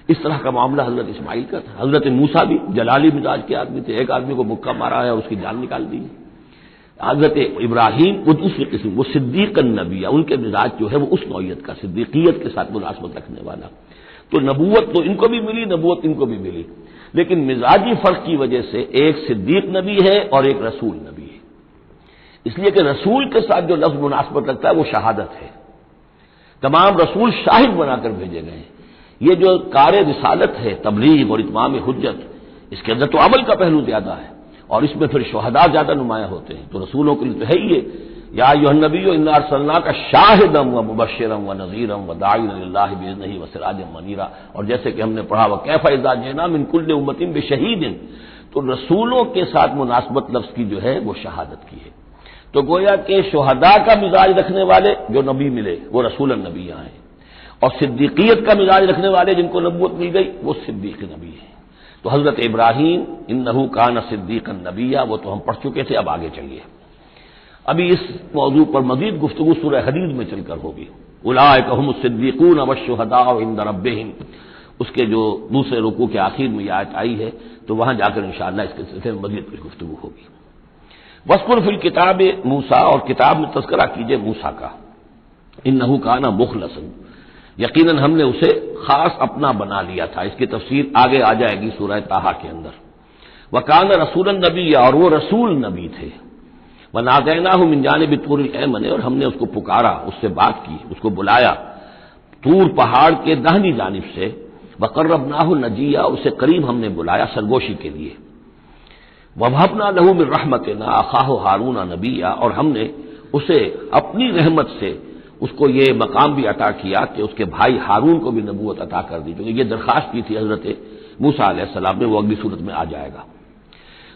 اس طرح کا معاملہ حضرت اسماعیل کا تھا۔ حضرت موسیٰ بھی جلالی مزاج کے آدمی تھے، ایک آدمی کو مکہ مارا ہے اور اس کی جان نکال دی۔ حضرت ابراہیم وہ دوسری قسم، وہ صدیق النبی، ان کے مزاج جو ہے وہ اس نوعیت کا، صدیقیت کے ساتھ مناسبت رکھنے والا۔ تو نبوت تو ان کو بھی ملی، نبوت ان کو بھی ملی، لیکن مزاجی فرق کی وجہ سے ایک صدیق نبی ہے اور ایک رسول نبی ہے۔ اس لیے کہ رسول کے ساتھ جو لفظ مناسبت رکھتا ہے وہ شہادت ہے۔ تمام رسول شاہد بنا کر بھیجے گئے ہیں۔ یہ جو کار رسالت ہے، تبلیغ اور اتمام حجت، اس کے اندر تو عمل کا پہلو زیادہ ہے، اور اس میں پھر شہداء زیادہ نمایاں ہوتے ہیں۔ تو رسولوں کے لیے تو ہے ہی یہ، یا ایھا النبی انا ارسلناک شاہدا ومبشرا ونذیرا وداعیا الی اللہ باذنہ وسراجا منیرا، اور جیسے کہ ہم نے پڑھا وکیف اذا جئنا من کل امۃ بشہید، تو رسولوں کے ساتھ مناسبت لفظ کی جو ہے وہ شہادت کی ہے۔ تو گویا کہ شہداء کا مزاج رکھنے والے جو نبی ملے وہ رسول النبی ہیں، اور صدیقیت کا مزاج رکھنے والے جن کو نبوت مل گئی وہ صدیق نبی ہیں۔ تو حضرت ابراہیم انہ کان صدیقا نبیا، وہ تو ہم پڑھ چکے تھے، اب آگے چلیے۔ ابھی اس موضوع پر مزید گفتگو سورہ حدید میں چل کر ہوگی۔ اولئک ھم الصدیقون والشہداء عند ربہم، اس کے جو دوسرے رکوع کے آخر میں یہ آیت آئی ہے، تو وہاں جا کر انشاءاللہ اس کے سلسلے میں مزید کچھ گفتگو ہوگی۔ وَاذْكُرْ فِی الْکِتَابِ موسیٰ، اور کتاب میں تذکرہ کیجئے موسیٰ کا، انہ کان مخلصا، یقیناً ہم نے اسے خاص اپنا بنا لیا تھا۔ اس کی تفسیر آگے آ جائے گی سورہ طٰہٰ کے اندر۔ وَكَانَ رَسُولًا نَبِيًّا، اور وہ رسول نبی تھے۔ وَنَادَيْنَاهُ مِن جَانِبِ الطُّورِ الْأَيْمَنِ، اور ہم نے اس کو پکارا، اس سے بات کی، اس کو بلایا طور پہاڑ کے داہنی جانب سے۔ وَقَرَّبْنَاهُ نَجِيًّا، اسے قریب ہم نے بلایا سرگوشی کے لیے۔ وَوَهَبْنَا لَهُ مِن رَحْمَتِنَا أَخَاهُ هَارُونَ نَبِيًّا، اور ہم نے اسے اپنی رحمت سے اس کو یہ مقام بھی عطا کیا کہ اس کے بھائی ہارون کو بھی نبوت عطا کر دی، کیونکہ یہ درخواست کی تھی حضرت موسیٰ علیہ السلام نے، وہ اگلی صورت میں آ جائے گا۔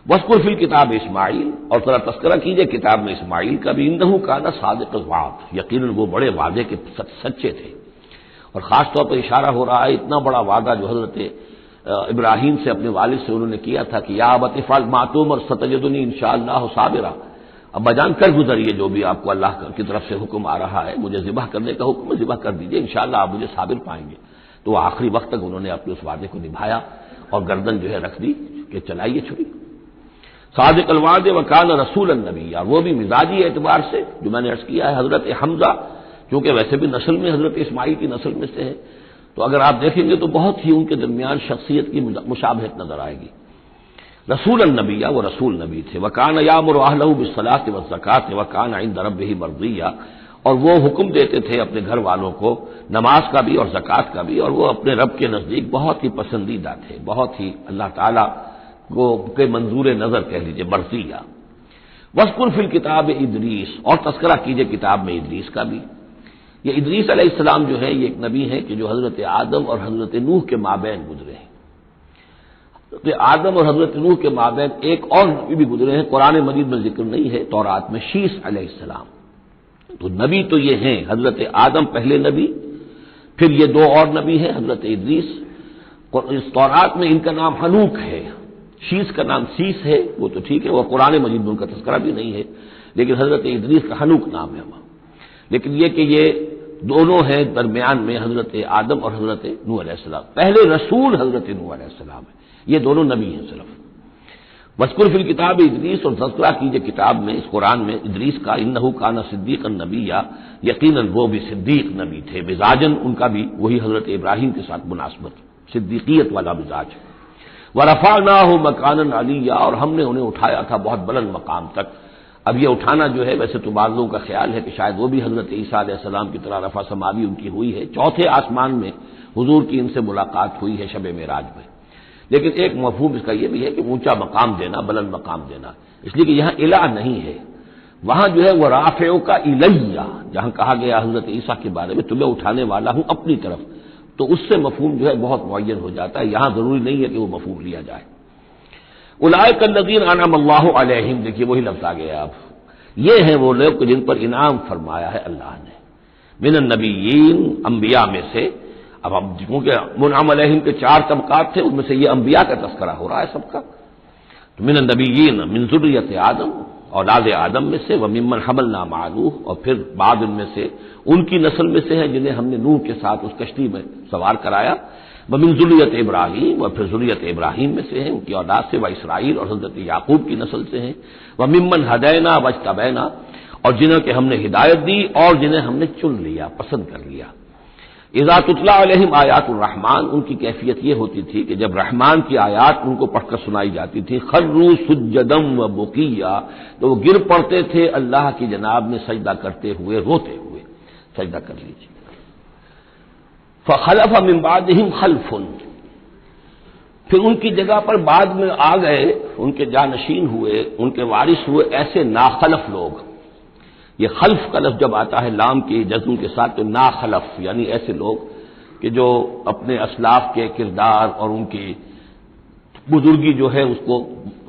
وَاذْكُرْ فِی الْکِتَابِ اسماعیل، اور ذرا تذکرہ کیجئے کتاب میں اسماعیل کا بھی، انہ کان صادق الوعد، یقیناً وہ بڑے وعدے کے سچے تھے۔ اور خاص طور پر اشارہ ہو رہا ہے اتنا بڑا وعدہ جو حضرت ابراہیم سے اپنے والد سے انہوں نے کیا تھا کہ یا ابت افعل ما تؤمر ستجدنی انشاءاللہ صابرا، ابا جان کر گزریے جو بھی آپ کو اللہ کی طرف سے حکم آ رہا ہے، مجھے ذبح کرنے کا حکم ہے، ذبح کر دیجئے، انشاءاللہ آپ مجھے صابر پائیں گے۔ تو آخری وقت تک انہوں نے اپنے اس وعدے کو نبھایا اور گردن جو ہے رکھ دی کہ چلائیے چھری۔ صادق الوعد وکان رسول النبی، اور وہ بھی مزاجی اعتبار سے جو میں نے عرض کیا ہے، حضرت حمزہ چونکہ ویسے بھی نسل میں حضرت اسماعیل کی نسل میں سے ہے، تو اگر آپ دیکھیں گے تو بہت ہی ان کے درمیان شخصیت کی مشابہت نظر آئے گی۔ رسول النبی، وہ رسول نبی تھے۔ وکان یامر اہلہ بالصلاۃ والزکاۃ وکان عند ربہ مرضیہ، اور وہ حکم دیتے تھے اپنے گھر والوں کو نماز کا بھی اور زکوٰۃ کا بھی، اور وہ اپنے رب کے نزدیک بہت ہی پسندیدہ تھے، بہت ہی اللہ تعالیٰ کو کے منظور نظر کہہ لیجیے، مرضیہ۔ وَاذْكُرْ فِی الْکِتَابِ ادریس، اور تذکرہ کیجئے کتاب میں ادریس کا بھی۔ یہ ادریس علیہ السلام جو ہے یہ ایک نبی ہے کہ جو حضرت آدم اور حضرت نوح کے مابین گزرے ہیں۔ حضرت آدم اور حضرت نوح کے مابین ایک اور نبی بھی گزرے ہیں، قرآن مجید میں ذکر نہیں ہے، تورات میں شیس علیہ السلام۔ تو نبی تو یہ ہیں، حضرت آدم پہلے نبی، پھر یہ 2 اور نبی ہیں، حضرت ادریس۔ اس تورات میں ان کا نام حنوک ہے، شیس کا نام سیس ہے، وہ تو ٹھیک ہے، وہ قرآن مجید میں ان کا تذکرہ بھی نہیں ہے، لیکن حضرت ادریس کا حنوک نام ہے وہاں۔ لیکن یہ کہ یہ دونوں ہیں درمیان میں حضرت آدم اور حضرت نوح علیہ السلام، پہلے رسول حضرت نوح علیہ السلام ہے، یہ دونوں نبی ہیں صرف۔ وذکر فی الکتاب ادریس، اور تذکرہ کیجئے کتاب میں، اس قرآن میں، ادریس کا، انہ کان صدیقا نبیا، یقیناً وہ بھی صدیق نبی تھے، مزاجن ان کا بھی وہی حضرت ابراہیم کے ساتھ مناسبت، صدیقیت والا مزاج۔ ورفعناہ مکانا علیا، اور ہم نے انہیں اٹھایا تھا بہت بلند مقام تک۔ اب یہ اٹھانا جو ہے، ویسے تو بعض لوگوں کا خیال ہے کہ شاید وہ بھی حضرت عیسیٰ علیہ السلام کی طرح رفع سماوی ان کی ہوئی ہے، چوتھے آسمان میں حضور کی ان سے ملاقات ہوئی ہے شب معراج میں۔ لیکن ایک مفہوم اس کا یہ بھی ہے کہ اونچا مقام دینا، بلند مقام دینا، اس لیے کہ یہاں الہ نہیں ہے، وہاں جو ہے وہ رافعو کا الیہ، جہاں کہا گیا حضرت عیسیٰ کے بارے میں تمہیں اٹھانے والا ہوں اپنی طرف، تو اس سے مفہوم جو ہے بہت معین ہو جاتا ہے، یہاں ضروری نہیں ہے کہ وہ مفہوم لیا جائے۔ اولئک الذین انعم اللہ علیہم، دیکھیے وہی لفظ آ گیا اب، یہ ہیں وہ لوگ جن پر انعام فرمایا ہے اللہ نے، من النبیین، انبیاء میں سے۔ اب ہم کیونکہ منعم علیہم کے 4 طبقات تھے، ان میں سے یہ انبیاء کا تذکرہ ہو رہا ہے سب کا، تو من النبیین، من ذریۃ آدم، اولاد آدم میں سے، وممن حملنا مع نوح، اور پھر بعد ان میں سے ان کی نسل میں سے ہیں جنہیں ہم نے نوح کے ساتھ اس کشتی میں سوار کرایا، ومن ذریۃ ابراہیم، اور پھر ذریۃ ابراہیم میں سے ہیں، ان کی اولاد سے، و اسرائیل، اور حضرت یعقوب کی نسل سے ہیں، وممن ہدینا واجتبینا، اور جنہیں کہ ہم نے ہدایت دی اور جنہیں ہم نے چن لیا، پسند کر لیا۔ اذا تتلی علیہم آیات الرحمن، ان کی کیفیت یہ ہوتی تھی کہ جب رحمان کی آیات ان کو پڑھ کر سنائی جاتی تھی، خروا سجدا و بکیا، تو وہ گر پڑتے تھے اللہ کی جناب میں سجدہ کرتے ہوئے، روتے ہوئے۔ سجدہ کر لیجیے۔ فخلف من بعدہم خلف، پھر ان کی جگہ پر بعد میں آ گئے، ان کے جانشین ہوئے، ان کے وارث ہوئے ایسے ناخلف لوگ۔ یہ خلف کا لفظ جب آتا ہے لام کی جزم کے ساتھ، تو ناخلف یعنی ایسے لوگ کہ جو اپنے اسلاف کے کردار اور ان کی بزرگی جو ہے اس کو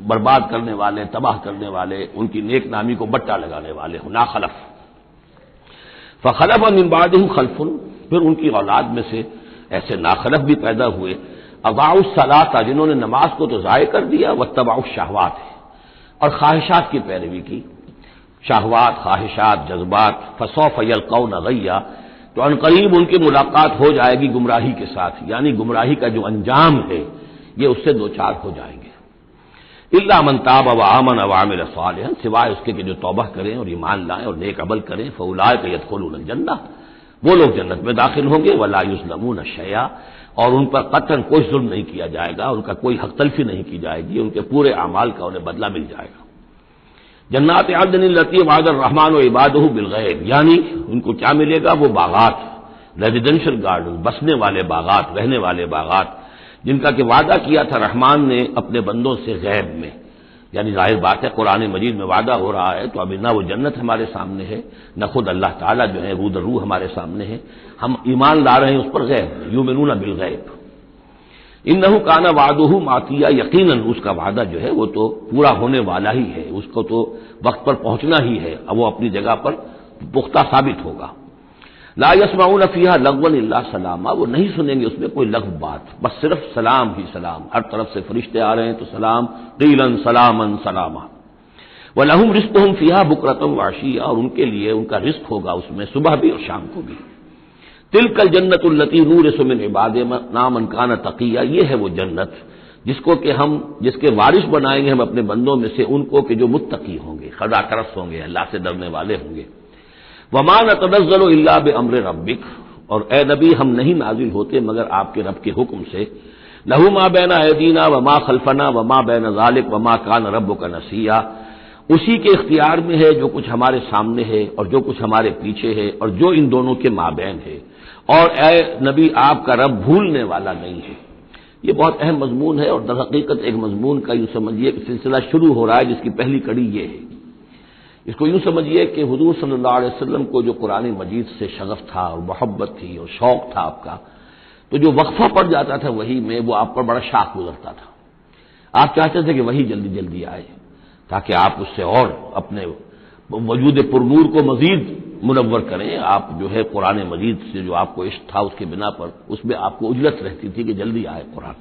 برباد کرنے والے، تباہ کرنے والے، ان کی نیک نامی کو بٹا لگانے والے ہوں، ناخلف۔ فخلف من بعدہم خلف، پھر ان کی اولاد میں سے ایسے ناخلف بھی پیدا ہوئے، اضاعوا الصلاۃ، جنہوں نے نماز کو تو ضائع کر دیا، واتبعوا الشہوات، اور خواہشات کی پیروی کی، شہوات، خواہشات، جذبات، فسوف یلقون غیا، تو ان قریب ان کی ملاقات ہو جائے گی گمراہی کے ساتھ، یعنی گمراہی کا جو انجام ہے یہ اس سے دوچار ہو جائیں گے۔ الا من تاب وآمن وعمل صالحا، سوائے اس کے کہ جو توبہ کریں اور ایمان لائیں اور نیک عمل کریں، فاولئک یدخلون الجنہ، وہ لوگ جنت میں داخل ہوں گے، ولا یظلمون شیئا، اور ان پر قطعاً کوئی ظلم نہیں کیا جائے گا، ان کا کوئی حق تلفی نہیں کی جائے گی، ان کے پورے اعمال کا انہیں بدلہ مل جائے گا۔ جنات عدن التی وعد الرحمن وعبادہ بالغیب، یعنی ان کو کیا ملے گا؟ وہ باغات، ریزیڈینشل گارڈن، بسنے والے باغات، رہنے والے باغات، جن کا کہ وعدہ کیا تھا رحمان نے اپنے بندوں سے غیب میں، یعنی ظاہر بات ہے قرآن مجید میں وعدہ ہو رہا ہے، تو اب نہ وہ جنت ہمارے سامنے ہے، نہ خود اللہ تعالیٰ جو ہے روح در روح ہمارے سامنے ہے، ہم ایمان لا رہے ہیں اس پر غیب، یؤمنون بالغیب۔ انہ کان وعدہ ماتیا، یقیناً اس کا وعدہ جو ہے وہ تو پورا ہونے والا ہی ہے، اس کو تو وقت پر پہنچنا ہی ہے، اب وہ اپنی جگہ پر پختہ ثابت ہوگا۔ لا یسمعون فیہا لغوا الا سلاما، وہ نہیں سنیں گے اس میں کوئی لغو بات، بس صرف سلام ہی سلام، ہر طرف سے فرشتے آ رہے ہیں تو سلام، قیلا سلاما سلاما۔ ولہم رزقہم فیہا بکرۃ وعشیا، اور ان کے لیے ان کا رزق ہوگا اس میں صبح بھی اور شام کو بھی۔ تلک الجنت التی نورث من عبادنا من کان تقیا، یہ ہے وہ جنت جس کو کہ ہم جس کے وارث بنائیں گے ہم اپنے بندوں میں سے ان کو کہ جو متقی ہوں گے، خدا ترس ہوں گے، اللہ سے ڈرنے والے ہوں گے۔ وما نتنزل الا بامر ربک، اور اے نبی ہم نہیں نازل ہوتے مگر آپ کے رب کے حکم سے۔ لہ ما بین ایدینا وما خلفنا وما بین ذلک وما کان ربک نسیا، اسی کے اختیار میں ہے جو کچھ ہمارے سامنے ہے اور جو کچھ ہمارے پیچھے ہے اور جو ان دونوں کے مابین ہے، اور اے نبی آپ کا رب بھولنے والا نہیں ہے۔ یہ بہت اہم مضمون ہے، اور در حقیقت ایک مضمون کا یوں سمجھیے کہ سلسلہ شروع ہو رہا ہے جس کی پہلی کڑی یہ ہے۔ اس کو یوں سمجھیے کہ حضور صلی اللہ علیہ وسلم کو جو قرآن مجید سے شغف تھا اور محبت تھی اور شوق تھا آپ کا، تو جو وقفہ پڑ جاتا تھا وہی میں، وہ آپ پر بڑا شاق گزرتا تھا۔ آپ چاہتے تھے کہ وہی جلدی جلدی آئے تاکہ آپ اس سے اور اپنے وجود پرنور کو مزید منور کریں۔ آپ جو ہے قرآن مجید سے جو آپ کو عشق تھا اس کے بنا پر اس میں آپ کو اجلت رہتی تھی کہ جلدی آئے قرآن۔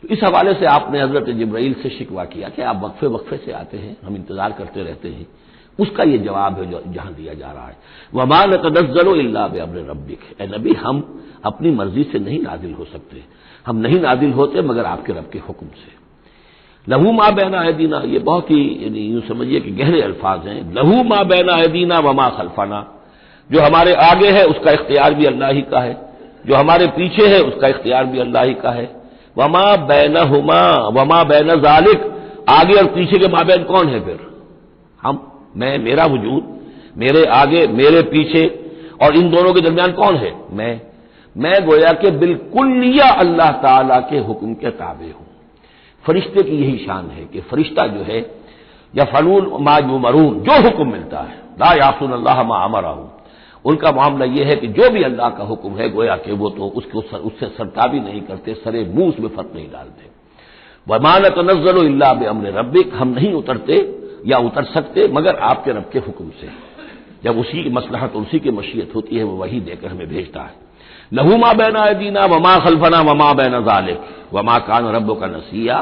تو اس حوالے سے آپ نے حضرت جبرائیل سے شکوہ کیا کہ آپ وقفے وقفے سے آتے ہیں، ہم انتظار کرتے رہتے ہیں۔ اس کا یہ جواب ہے جو جہاں دیا جا رہا ہے، وما نتنزل الا بامر ربک، اے نبی ہم اپنی مرضی سے نہیں نازل ہو سکتے، ہم نہیں نازل ہوتے مگر آپ کے رب کے حکم سے۔ لہو ما بین ایدینا، یہ بہت ہی یعنی یوں سمجھیے کہ گہرے الفاظ ہیں. لہو ما بین ایدینا وما خلفنا، جو ہمارے آگے ہے اس کا اختیار بھی اللہ ہی کا ہے، جو ہمارے پیچھے ہے اس کا اختیار بھی اللہ ہی کا ہے. وما بینہما وما بین ذالک، آگے اور پیچھے کے مابین کون ہے پھر؟ ہم، میں، میرا وجود، میرے آگے میرے پیچھے، اور ان دونوں کے درمیان کون ہے؟ میں گویا کہ بالکلیہ اللہ تعالی کے حکم کے تابع ہوں. فرشتے کی یہی شان ہے کہ فرشتہ جو ہے یفعلون ما یؤمرون، جو حکم ملتا ہے، لا یعصون اللہ ما امرہم، ان کا معاملہ یہ ہے کہ جو بھی اللہ کا حکم ہے گویا کہ وہ تو اس سے سرتابی نہیں کرتے، سرے منہ اس میں فرق نہیں ڈالتے. وما نتنزل الا بامر ربک، ہم نہیں اترتے یا اتر سکتے مگر آپ کے رب کے حکم سے، جب اسی کی مصلحت اور اسی کی مشیت ہوتی ہے وہ وہی دے کر ہمیں بھیجتا ہے. لہو ما بین ایدینا وما خلفنا وما بین ذالک وما کان ربک نسیا.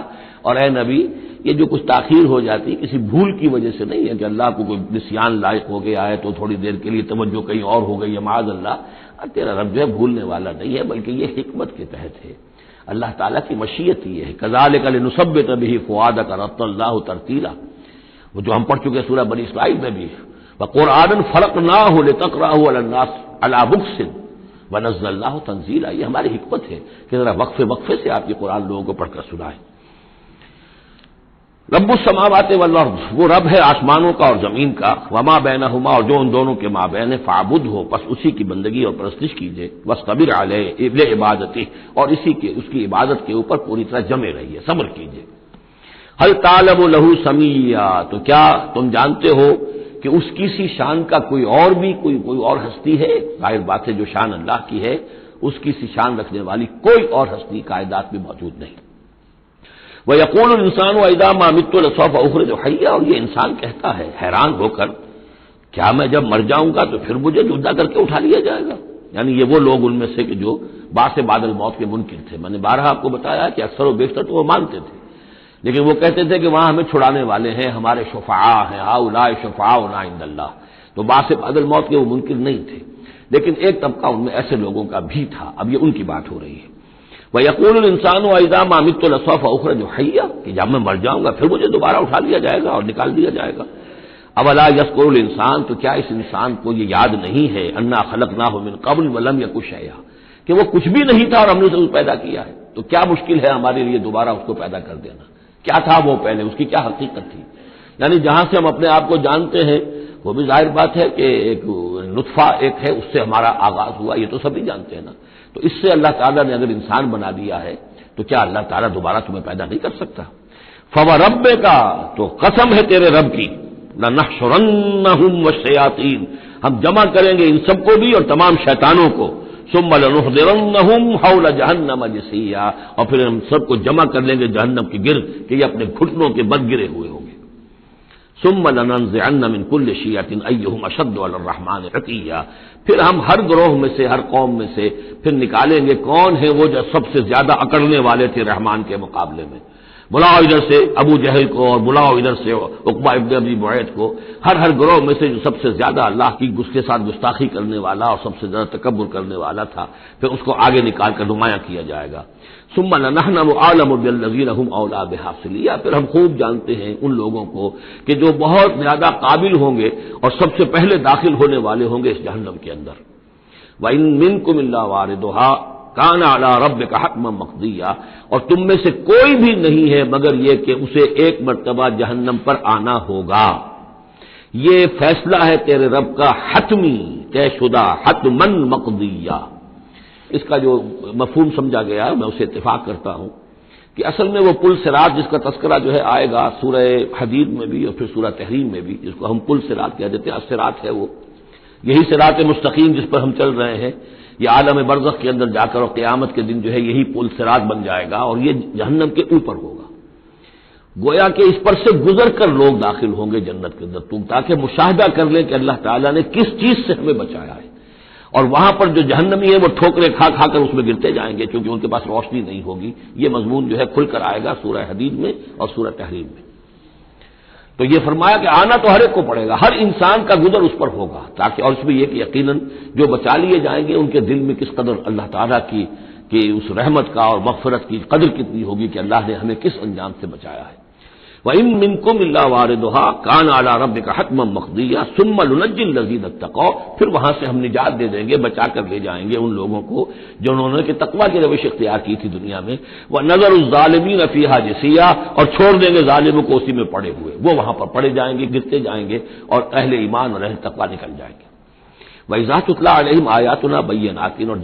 اور اے نبی، یہ جو کچھ تاخیر ہو جاتی کسی بھول کی وجہ سے نہیں ہے کہ اللہ کو کوئی نسیان لائق ہو گیا ہے تو تھوڑی دیر کے لیے توجہ کہیں اور ہو گئی ہے، معاذ اللہ. تیرا رب جو ہے بھولنے والا نہیں ہے، بلکہ یہ حکمت کے تحت ہے، اللہ تعالیٰ کی مشیت یہ ہے. کذالک لنثبت بہ فؤادک رتل اللہ ترتیلا، وہ جو ہم پڑھ چکے سورہ بنی اسرائیل میں بھی، وقرآنا فرقناہ لتقرأہ علی الناس علی مکث ونزلناہ تنزیلا. یہ ہماری حکمت ہے کہ ذرا وقفے سے آپ یہ قرآن لوگوں کو پڑھ کر سنائیں. رب السماوات والارض، وہ رب ہے آسمانوں کا اور زمین کا. وما بینہما، اور جو ان دونوں کے مابین ہے. فاعبدہ، پس اسی کی بندگی اور پرستش کیجیے. واصطبر علیہ لعبادتہ، اور اس کی عبادت کے اوپر پوری طرح جمے رہیے، صبر کیجیے. هل تعلم له سمیا، تو کیا تم جانتے ہو کہ اس کی سی شان کا کوئی اور ہستی ہے؟ ظاہر بات ہے جو شان اللہ کی ہے اس کی سی شان رکھنے والی کوئی اور ہستی کائنات میں موجود نہیں. وَيَقُولُ الْإِنسَانُ وَإِذَا مَا مِتُّ لَسَوْفَ أُخْرَجُ حَيًّا، اور یہ انسان کہتا ہے حیران ہو کر، کیا میں جب مر جاؤں گا تو پھر مجھے زندہ کر کے اٹھا لیا جائے گا؟ یعنی یہ وہ لوگ ان میں سے کہ جو باعث بعد الموت کے منکر تھے. میں نے بارہا آپ کو بتایا کہ اکثر و بیشتر تو وہ مانتے تھے، لیکن وہ کہتے تھے کہ وہاں ہمیں چھڑانے والے ہیں، ہمارے شفعاء ہیں، ہؤلاء شفعاؤنا عند اللہ. تو باعث بعد الموت کے وہ منکر نہیں تھے، لیکن ایک طبقہ ان میں ایسے لوگوں کا بھی تھا. اب یہ ان کی بات ہو رہی ہے. وَيَقُولُ الْإِنسَانُ وَإِذَا مَا مِتُّ لَسَوْفَ أُخْرَجُ حَيًّا، کہ جب میں مر جاؤں گا پھر مجھے دوبارہ اٹھا لیا جائے گا اور نکال دیا جائے گا. اولا یذکر الانسان، تو کیا اس انسان کو یہ یاد نہیں ہے انا خلقناہ من قبل ولم یک شیئا، کہ وہ کچھ بھی نہیں تھا اور ہم نے اسے پیدا کیا ہے. تو کیا مشکل ہے ہمارے لیے دوبارہ اس کو پیدا کر دینا؟ کیا تھا وہ پہلے، اس کی کیا حقیقت تھی؟ یعنی جہاں سے ہم اپنے آپ کو جانتے ہیں وہ بھی ظاہر بات ہے کہ ایک نطفہ ایک ہے، اس سے ہمارا آغاز ہوا، یہ تو سبھی جانتے ہیں نا. تو اس سے اللہ تعالیٰ نے اگر انسان بنا دیا ہے تو کیا اللہ تعالیٰ دوبارہ تمہیں پیدا نہیں کر سکتا؟ فَوَرَبِّكَ، تو قسم ہے تیرے رب کی، لَنَحْشُرَنَّهُمْ وَالشَّيَاطِينَ، ہم جمع کریں گے ان سب کو بھی اور تمام شیطانوں کو. ثُمَّ لَنُحْضِرَنَّهُمْ حَوْلَ جَهَنَّمَ جِثِيًّا، اور پھر ہم سب کو جمع کر لیں گے جہنم کے گرد کہ یہ اپنے گھٹنوں کے بل گرے ہوئے ہوں گے. ثُمَّ لَنَنزِعَنَّ مِن كُلِّ شِيَّةٍ أَيُّهُمْ أَشَدُّ عَلَى الرَّحْمَٰنِ عِتِيًّا، پھر ہم ہر گروہ میں سے، ہر قوم میں سے پھر نکالیں گے کون ہے وہ جو سب سے زیادہ اکڑنے والے تھے رحمان کے مقابلے میں. بلاؤ ادھر سے ابو جہل کو اور بلاؤ ادھر سے عقبہ ابن ابی معیط کو، ہر گروہ میں سے جو سب سے زیادہ اللہ کی اس کے ساتھ گستاخی کرنے والا اور سب سے زیادہ تکبر کرنے والا تھا، پھر اس کو آگے نکال کر نمایاں کیا جائے گا. ثم نحن اعلم بالذین هم اولی بها صلیہ، پھر ہم خوب جانتے ہیں ان لوگوں کو کہ جو بہت زیادہ قابل ہوں گے اور سب سے پہلے داخل ہونے والے ہوں گے اس جہنم کے اندر. وَإِن مِّنكُمْ إِلَّا وَارِدُهَا كَانَ عَلَىٰ رَبِّكَ حَتْمًا مَّقْضِيًّا، اور تم میں سے کوئی بھی نہیں ہے مگر یہ کہ اسے ایک مرتبہ جہنم پر آنا ہوگا. یہ فیصلہ ہے تیرے رب کا حتمی، طے شدہ، حتماً مقضیہ. اس کا جو مفہوم سمجھا گیا ہے میں اسے اتفاق کرتا ہوں کہ اصل میں وہ پل صراط جس کا تذکرہ جو ہے آئے گا سورہ حدید میں بھی اور پھر سورہ تحریم میں بھی، جس کو ہم پل صراط کہہ دیتے ہیں، الصراط ہے وہ، یہی صراط مستقیم جس پر ہم چل رہے ہیں. یہ عالم برزخ کے اندر جا کر اور قیامت کے دن جو ہے یہی پل صراط بن جائے گا اور یہ جہنم کے اوپر ہوگا. گویا کہ اس پر سے گزر کر لوگ داخل ہوں گے جنت کے اندر، تاکہ مشاہدہ کر لیں کہ اللہ تعالیٰ نے کس چیز سے ہمیں بچایا ہے. اور وہاں پر جو جہنمی ہے وہ ٹھوکریں کھا کھا کر اس میں گرتے جائیں گے کیونکہ ان کے پاس روشنی نہیں ہوگی. یہ مضمون جو ہے کھل کر آئے گا سورہ حدید میں اور سورہ تحریم میں. تو یہ فرمایا کہ آنا تو ہر ایک کو پڑے گا، ہر انسان کا گزر اس پر ہوگا، تاکہ اور اس میں یہ کہ یقیناً جو بچا لیے جائیں گے ان کے دل میں کس قدر اللہ تعالیٰ کی اس رحمت کا اور مغفرت کی قدر کتنی ہوگی کہ اللہ نے ہمیں کس انجام سے بچایا ہے. وَإِن مِّنكُمْ إِلَّا وَارِدُهَا كَانَ عَلَىٰ رَبِّكَ حَتْمًا مَّقْضِيًّا ثُمَّ نُنَجِّي الَّذِينَ اتَّقَوْا، پھر وہاں سے ہم نجات دے دیں گے، بچا کر لے جائیں گے ان لوگوں کو جنہوں نے کہ تقویٰ کی روش اختیار کی تھی دنیا میں، وَنَذَرُ الظَّالِمِينَ فِيهَا جِثِيًّا، اور چھوڑ دیں گے ظالموں کو اسی میں پڑے ہوئے، وہ وہاں پر پڑے جائیں گے، گرتے جائیں گے، اور اہل ایمان اور اہل تقویٰ نکل جائیں گے۔ وَإِذَا تُتْلَىٰ عَلَيْهِمْ آيَاتُنَا بَيِّنَاتٍ، اور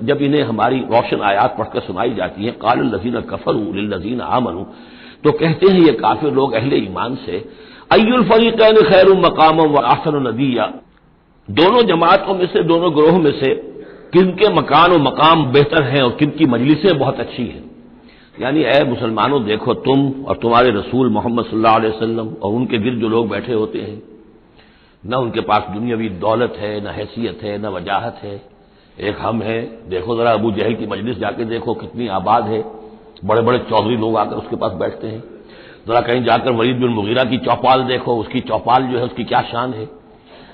جب انہیں ہماری روشن آیات پڑھ کر سنائی جاتی ہیں، قَالَ الَّذِينَ كَفَرُوا لِلَّذِينَ آمَنُوا، تو کہتے ہیں یہ کافر لوگ اہل ایمان سے، ای الفریقین خیر مقاما واحسن ندیا، دونوں جماعتوں میں سے، دونوں گروہوں میں سے کن کے مکان و مقام بہتر ہیں اور کن کی مجلسیں بہت اچھی ہیں۔ یعنی اے مسلمانوں دیکھو، تم اور تمہارے رسول محمد صلی اللہ علیہ وسلم اور ان کے گرد جو لوگ بیٹھے ہوتے ہیں، نہ ان کے پاس دنیاوی دولت ہے، نہ حیثیت ہے، نہ وجاہت ہے، ایک ہم ہیں۔ دیکھو ذرا ابو جہل کی مجلس جا کے دیکھو کتنی آباد ہے، بڑے بڑے چودھری لوگ آ کر اس کے پاس بیٹھتے ہیں۔ ذرا کہیں جا کر ولید بن مغیرہ کی چوپال دیکھو، اس کی چوپال جو ہے اس کی کیا شان ہے۔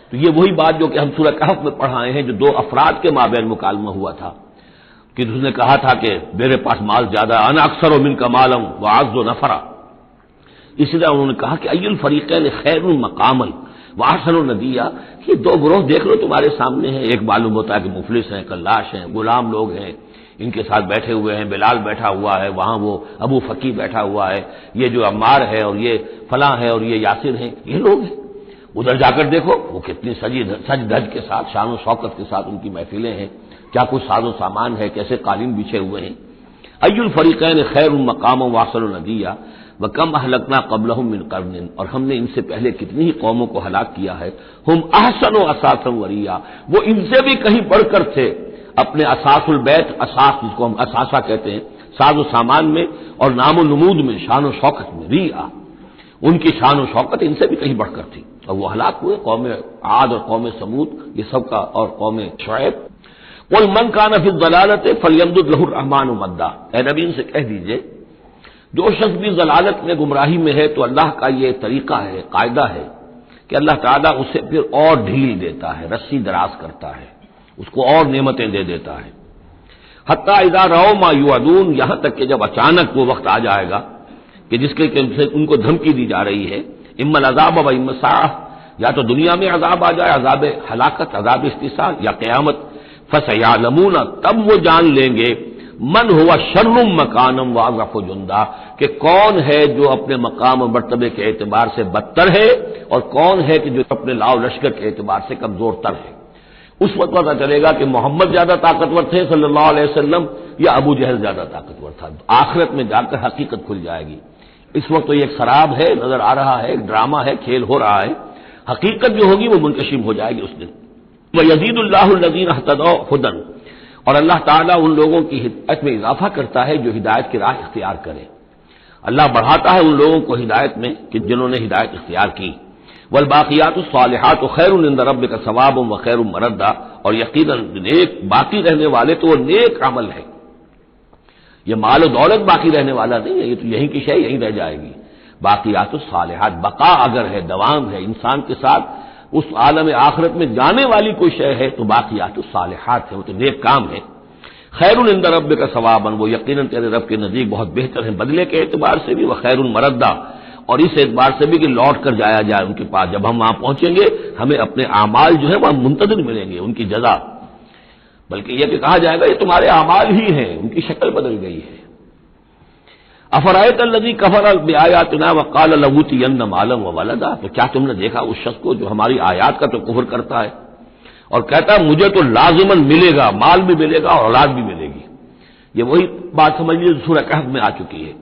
تو یہ وہی بات جو کہ ہم سورہ کہف میں پڑھائے ہیں، جو دو افراد کے مابین مکالمہ ہوا تھا کہ اس نے کہا تھا کہ میرے پاس مال زیادہ، انا اکثر منک مالا واعز نفرا۔ اسی طرح انہوں نے کہا کہ ای الفریقین خیر مقاما واحسن ندیا، یہ دو گروہ دیکھ لو تمہارے سامنے ہیں، ایک معلوم ہوتا ہے کہ مفلس ہیں، کلاش ہیں، غلام لوگ ہیں، ان کے ساتھ بیٹھے ہوئے ہیں، بلال بیٹھا ہوا ہے، وہاں وہ ابو فقی بیٹھا ہوا ہے، یہ جو عمار ہے اور یہ فلاں ہے اور یہ یاسر ہیں، یہ لوگ ہیں۔ ادھر جا کر دیکھو وہ کتنی سج دھج کے ساتھ، شان و شوکت کے ساتھ ان کی محفلیں ہیں، کیا کچھ ساز و سامان ہے، کیسے قالین بچھے ہوئے ہیں۔ ای الفریقین خیر مقاما واحسن ندیا وکم اہلکنا قبلہم من قرن، اور ہم نے ان سے پہلے کتنی ہی قوموں کو ہلاک کیا ہے، ہم احسن اساسا وریا، وہ ان سے بھی کہیں بڑھ کر تھے اپنے اساس البیت، اساس جس کو ہم اساسہ کہتے ہیں، ساز و سامان میں اور نام و نمود میں، شان و شوکت میں، ریا ان کی شان و شوکت ان سے بھی کہیں بڑھ کر تھی، اور وہ ہلاک ہوئے۔ قوم عاد اور قوم سمود یہ سب کا، اور قوم شعیب۔ قل من کان فی الضلالۃ فلیمدد لہ الرحمن مدا، اے نبی ان سے کہہ دیجئے جو شخص بھی ضلالت میں، گمراہی میں ہے، تو اللہ کا یہ طریقہ ہے، قاعدہ ہے کہ اللہ تعالیٰ اسے پھر اور ڈھیل دیتا ہے، رسی دراز کرتا ہے، اس کو اور نعمتیں دے دیتا ہے۔ حتیٰ اذا رأوا ما یوعدون، یہاں تک کہ جب اچانک وہ وقت آ جائے گا کہ جس کے ان کو دھمکی دی جا رہی ہے، اما العذاب و اما الساعہ، یا تو دنیا میں عذاب آ جائے، عذاب ہلاکت، عذاب استحصال، یا قیامت، فسیعلمون، تب وہ جان لیں گے، من ہوا شر مکانم واضعف جندا، کہ کون ہے جو اپنے مقام اور مرتبے کے اعتبار سے بدتر ہے، اور کون ہے کہ جو اپنے لاؤ لشکر کے اعتبار سے کمزور تر ہے۔ اس وقت پتہ چلے گا کہ محمد زیادہ طاقتور تھے صلی اللہ علیہ وسلم، یا ابو جہل زیادہ طاقتور تھا۔ آخرت میں جا کر حقیقت کھل جائے گی۔ اس وقت تو یہ ایک سراب ہے، نظر آ رہا ہے، ایک ڈرامہ ہے، کھیل ہو رہا ہے، حقیقت جو ہوگی وہ منکشف ہو جائے گی اس دن۔ وَيَزِيدُ اللَّهُ الَّذِينَ اهْتَدَوْا هُدًى، اور اللہ تعالیٰ ان لوگوں کی ہدایت میں اضافہ کرتا ہے جو ہدایت کی راہ اختیار کرے، اللہ بڑھاتا ہے ان لوگوں کو ہدایت میں کہ جنہوں نے ہدایت اختیار کی۔ والباقیات الصالحات خیر عند ربک ثوابا وخیر مردا، اور یقیناً نیک باقی رہنے والے تو وہ نیک عمل ہے۔ یہ مال و دولت باقی رہنے والا نہیں ہے، یہ تو یہیں کی شے یہیں رہ جائے گی۔ باقیات الصالحات، بقا اگر ہے، دوام ہے انسان کے ساتھ، اس عالم آخرت میں جانے والی کوئی شے ہے تو باقیات الصالحات ہے، وہ تو نیک کام ہے۔ خیر عند ربک ثوابا، وہ یقیناً تیرے رب کے نزدیک بہت بہتر ہے بدلے کے اعتبار سے بھی، وخیر مردا، اور اس اعتبار سے بھی کہ لوٹ کر جایا جائے ان کے پاس، جب ہم وہاں پہنچیں گے ہمیں اپنے اعمال جو ہے وہ منتظر ملیں گے، ان کی جزا، بلکہ یہ کہ کہا جائے گا یہ تمہارے اعمال ہی ہیں، ان کی شکل بدل گئی ہے۔ افرأیت الذی کفر بآیاتنا وقال لأوتین مالا وولدا، تو کیا تم نے دیکھا اس شخص کو جو ہماری آیات کا تو کفر کرتا ہے اور کہتا ہے مجھے تو لازماً ملے گا، مال بھی ملے گا اور اولاد بھی ملے گی۔ یہ وہی بات سمجھ لیجیے سورہ کہف میں آ چکی ہے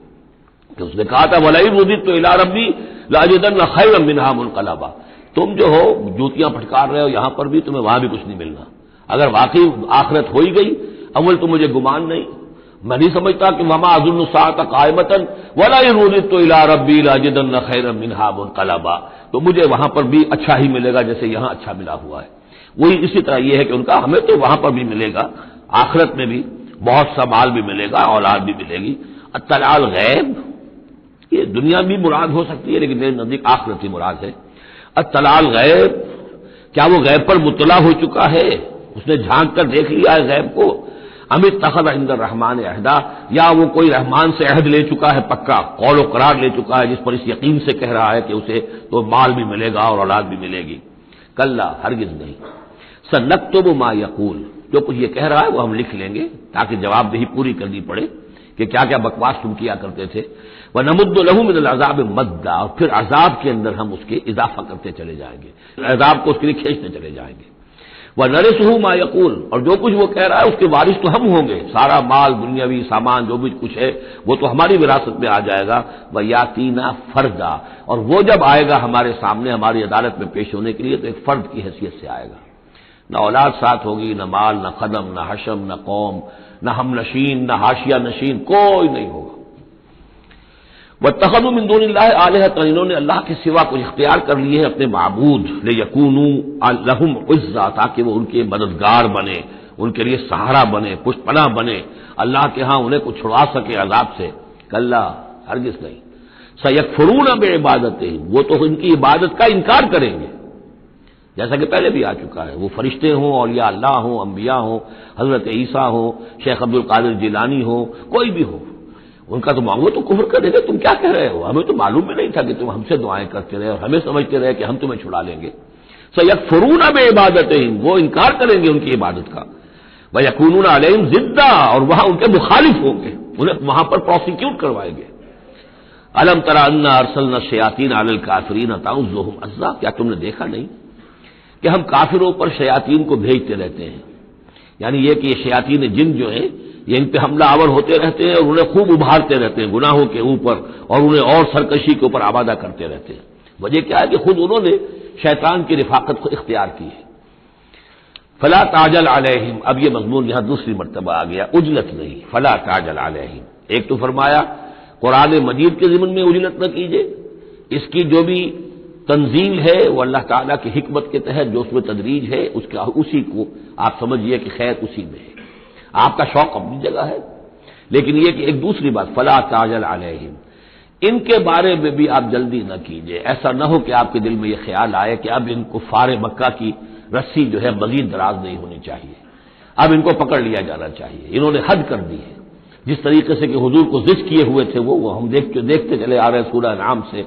کہ اس نے کہا تھا وَلَئِن رُدِدتُّ إِلَىٰ رَبِّي لَأَجِدَنَّ خَيْرًا مِّنْهَا مُنقَلَبًا، تم جو ہو جوتیاں پھٹکار رہے ہو یہاں پر بھی، تمہیں وہاں بھی کچھ نہیں ملنا۔ اگر واقعی آخرت ہو ہی گئی، اول تو مجھے گمان نہیں، میں نہیں سمجھتا کہ وَمَا أَظُنُّ السَّاعَةَ قَائِمَةً وَلَئِن رُدِدتُّ إِلَىٰ رَبِّي لَأَجِدَنَّ خَيْرًا مِّنْهَا مُنقَلَبًا، تو مجھے وہاں پر بھی اچھا ہی ملے گا جیسے یہاں اچھا ملا ہوا ہے۔ وہی اسی طرح یہ ہے کہ ان کا ہمیں تو وہاں پر بھی ملے گا، آخرت میں بھی بہت سا مال بھی ملے گا، اولاد بھی ملے گی۔ اطلاع الغیب، یہ دنیا بھی مراد ہو سکتی ہے لیکن میرے نزدیک آخرتی مراد ہے۔ اطلاع الغیب، کیا وہ غیب پر مطلع ہو چکا ہے، اس نے جھانک کر دیکھ لیا ہے غیب کو؟ ام اتخذ عند الرحمن عہدا، یا وہ کوئی رحمان سے عہد لے چکا ہے پکا، قول و قرار لے چکا ہے، جس پر اس یقین سے کہہ رہا ہے کہ اسے تو مال بھی ملے گا اور اولاد بھی ملے گی۔ کلا، ہرگز نہیں، سنکتب ما یقول، جو کچھ یہ کہہ رہا ہے وہ ہم لکھ لیں گے تاکہ جواب دہی پوری کرنی پڑے کہ کیا کیا بکواس تم کیا کرتے تھے۔ وَنَمُدُّ لَهُ مِنَ الْعَذَابِ مَدًّا، اور پھر عذاب کے اندر ہم اس کے اضافہ کرتے چلے جائیں گے، عذاب کو اس کے لیے کھینچتے چلے جائیں گے۔ وَنَرِثُهُ مَا يَقُولُ، اور جو کچھ وہ کہہ رہا ہے اس کے وارث تو ہم ہوں گے، سارا مال دنیاوی سامان جو بھی کچھ ہے وہ تو ہماری وراثت میں آ جائے گا۔ وَيَأْتِينَا فَرْدًا، اور وہ جب آئے گا ہمارے سامنے ہماری عدالت میں پیش ہونے کے لیے تو ایک فرد کی حیثیت سے آئے گا، نہ اولاد ساتھ ہوگی، نہ مال، نہ خدم، نہ حشم، نہ قوم، نہ ہم نشین، نہ حاشیہ نشین، کوئی نہیں ہوگا۔ وَاتَّخَذُوا مِن دُونِ اللَّهِ آلِهَةً، انہوں نے اللہ کے سوا کچھ اختیار کر لیے ہیں اپنے معبود، لِيَكُونُوا لَهُمْ عِزًّا، تاکہ وہ ان کے مددگار بنے، ان کے لیے سہارا بنے، پشت پناہ بنے، اللہ کے ہاں انہیں کچھ چھڑا سکے عذاب سے۔ کلا، ہرگز نہیں، سَيَكْفُرُونَ بِعِبَادَتِهِمْ، وہ تو ان کی عبادت کا انکار کریں گے، جیسا کہ پہلے بھی آ چکا ہے، وہ فرشتے ہوں، اولیاء اللہ ہوں، انبیاء ہوں، حضرت عیسیٰ ہوں، شیخ عبد القادر جیلانی ہوں، کوئی بھی ہو، ان کا تو مانگو تو کفر کر دے گا، تم کیا کہہ رہے ہو، ہمیں تو معلوم بھی نہیں تھا کہ تم ہم سے دعائیں کرتے رہے اور ہمیں سمجھتے رہے کہ ہم تمہیں چھڑا لیں گے۔ سَيَكْفُرُونَ بِعِبَادَتِهِمْ، وہ انکار کریں گے ان کی عبادت کا۔ وَيَكُونُونَ عَلَيْهِمْ ضِدًّا، اور وہاں ان کے مخالف ہوں گے، انہیں وہاں پر پروسیکیوٹ کروائیں گے۔ أَلَمْ تَرَ أَنَّا أَرْسَلْنَا الشَّيَاطِينَ عَلَى الْكَافِرِينَ تَعُزُّهُمْ عَزًّا، کیا تم نے دیکھا نہیں کہ ہم کافروں پر شیاطین کو بھیجتے رہتے ہیں، یعنی یہ کہ یہ شیاطین جن جو ہیں یہ ان پہ حملہ آور ہوتے رہتے ہیں اور انہیں خوب ابھارتے رہتے ہیں گناہوں کے اوپر، اور انہیں اور سرکشی کے اوپر آبادہ کرتے رہتے ہیں۔ وجہ کیا ہے کہ خود انہوں نے شیطان کی رفاقت کو اختیار کی ہے۔ فلا تعجل علیہم، اب یہ مضمون یہاں دوسری مرتبہ آ گیا، عجلت نہیں، فلا تعجل علیہم۔ ایک تو فرمایا قرآن مجید کے ضمن میں عجلت نہ کیجیے، اس کی جو بھی تنزیل ہے وہ اللہ تعالیٰ کی حکمت کے تحت جو اس میں تدریج ہے اسی کو آپ سمجھیے کہ خیر اسی میں ہے، آپ کا شوق اپنی جگہ ہے، لیکن یہ کہ ایک دوسری بات فلا تعجل علیہم، ان کے بارے میں بھی آپ جلدی نہ کیجیے، ایسا نہ ہو کہ آپ کے دل میں یہ خیال آئے کہ اب ان کفار مکہ کی رسی جو ہے مزید دراز نہیں ہونی چاہیے، اب ان کو پکڑ لیا جانا چاہیے، انہوں نے حد کر دی ہے، جس طریقے سے کہ حضور کو ضد کیے ہوئے تھے وہ ہم دیکھتے چلے آ رہے ہیں سورہ انعام سے،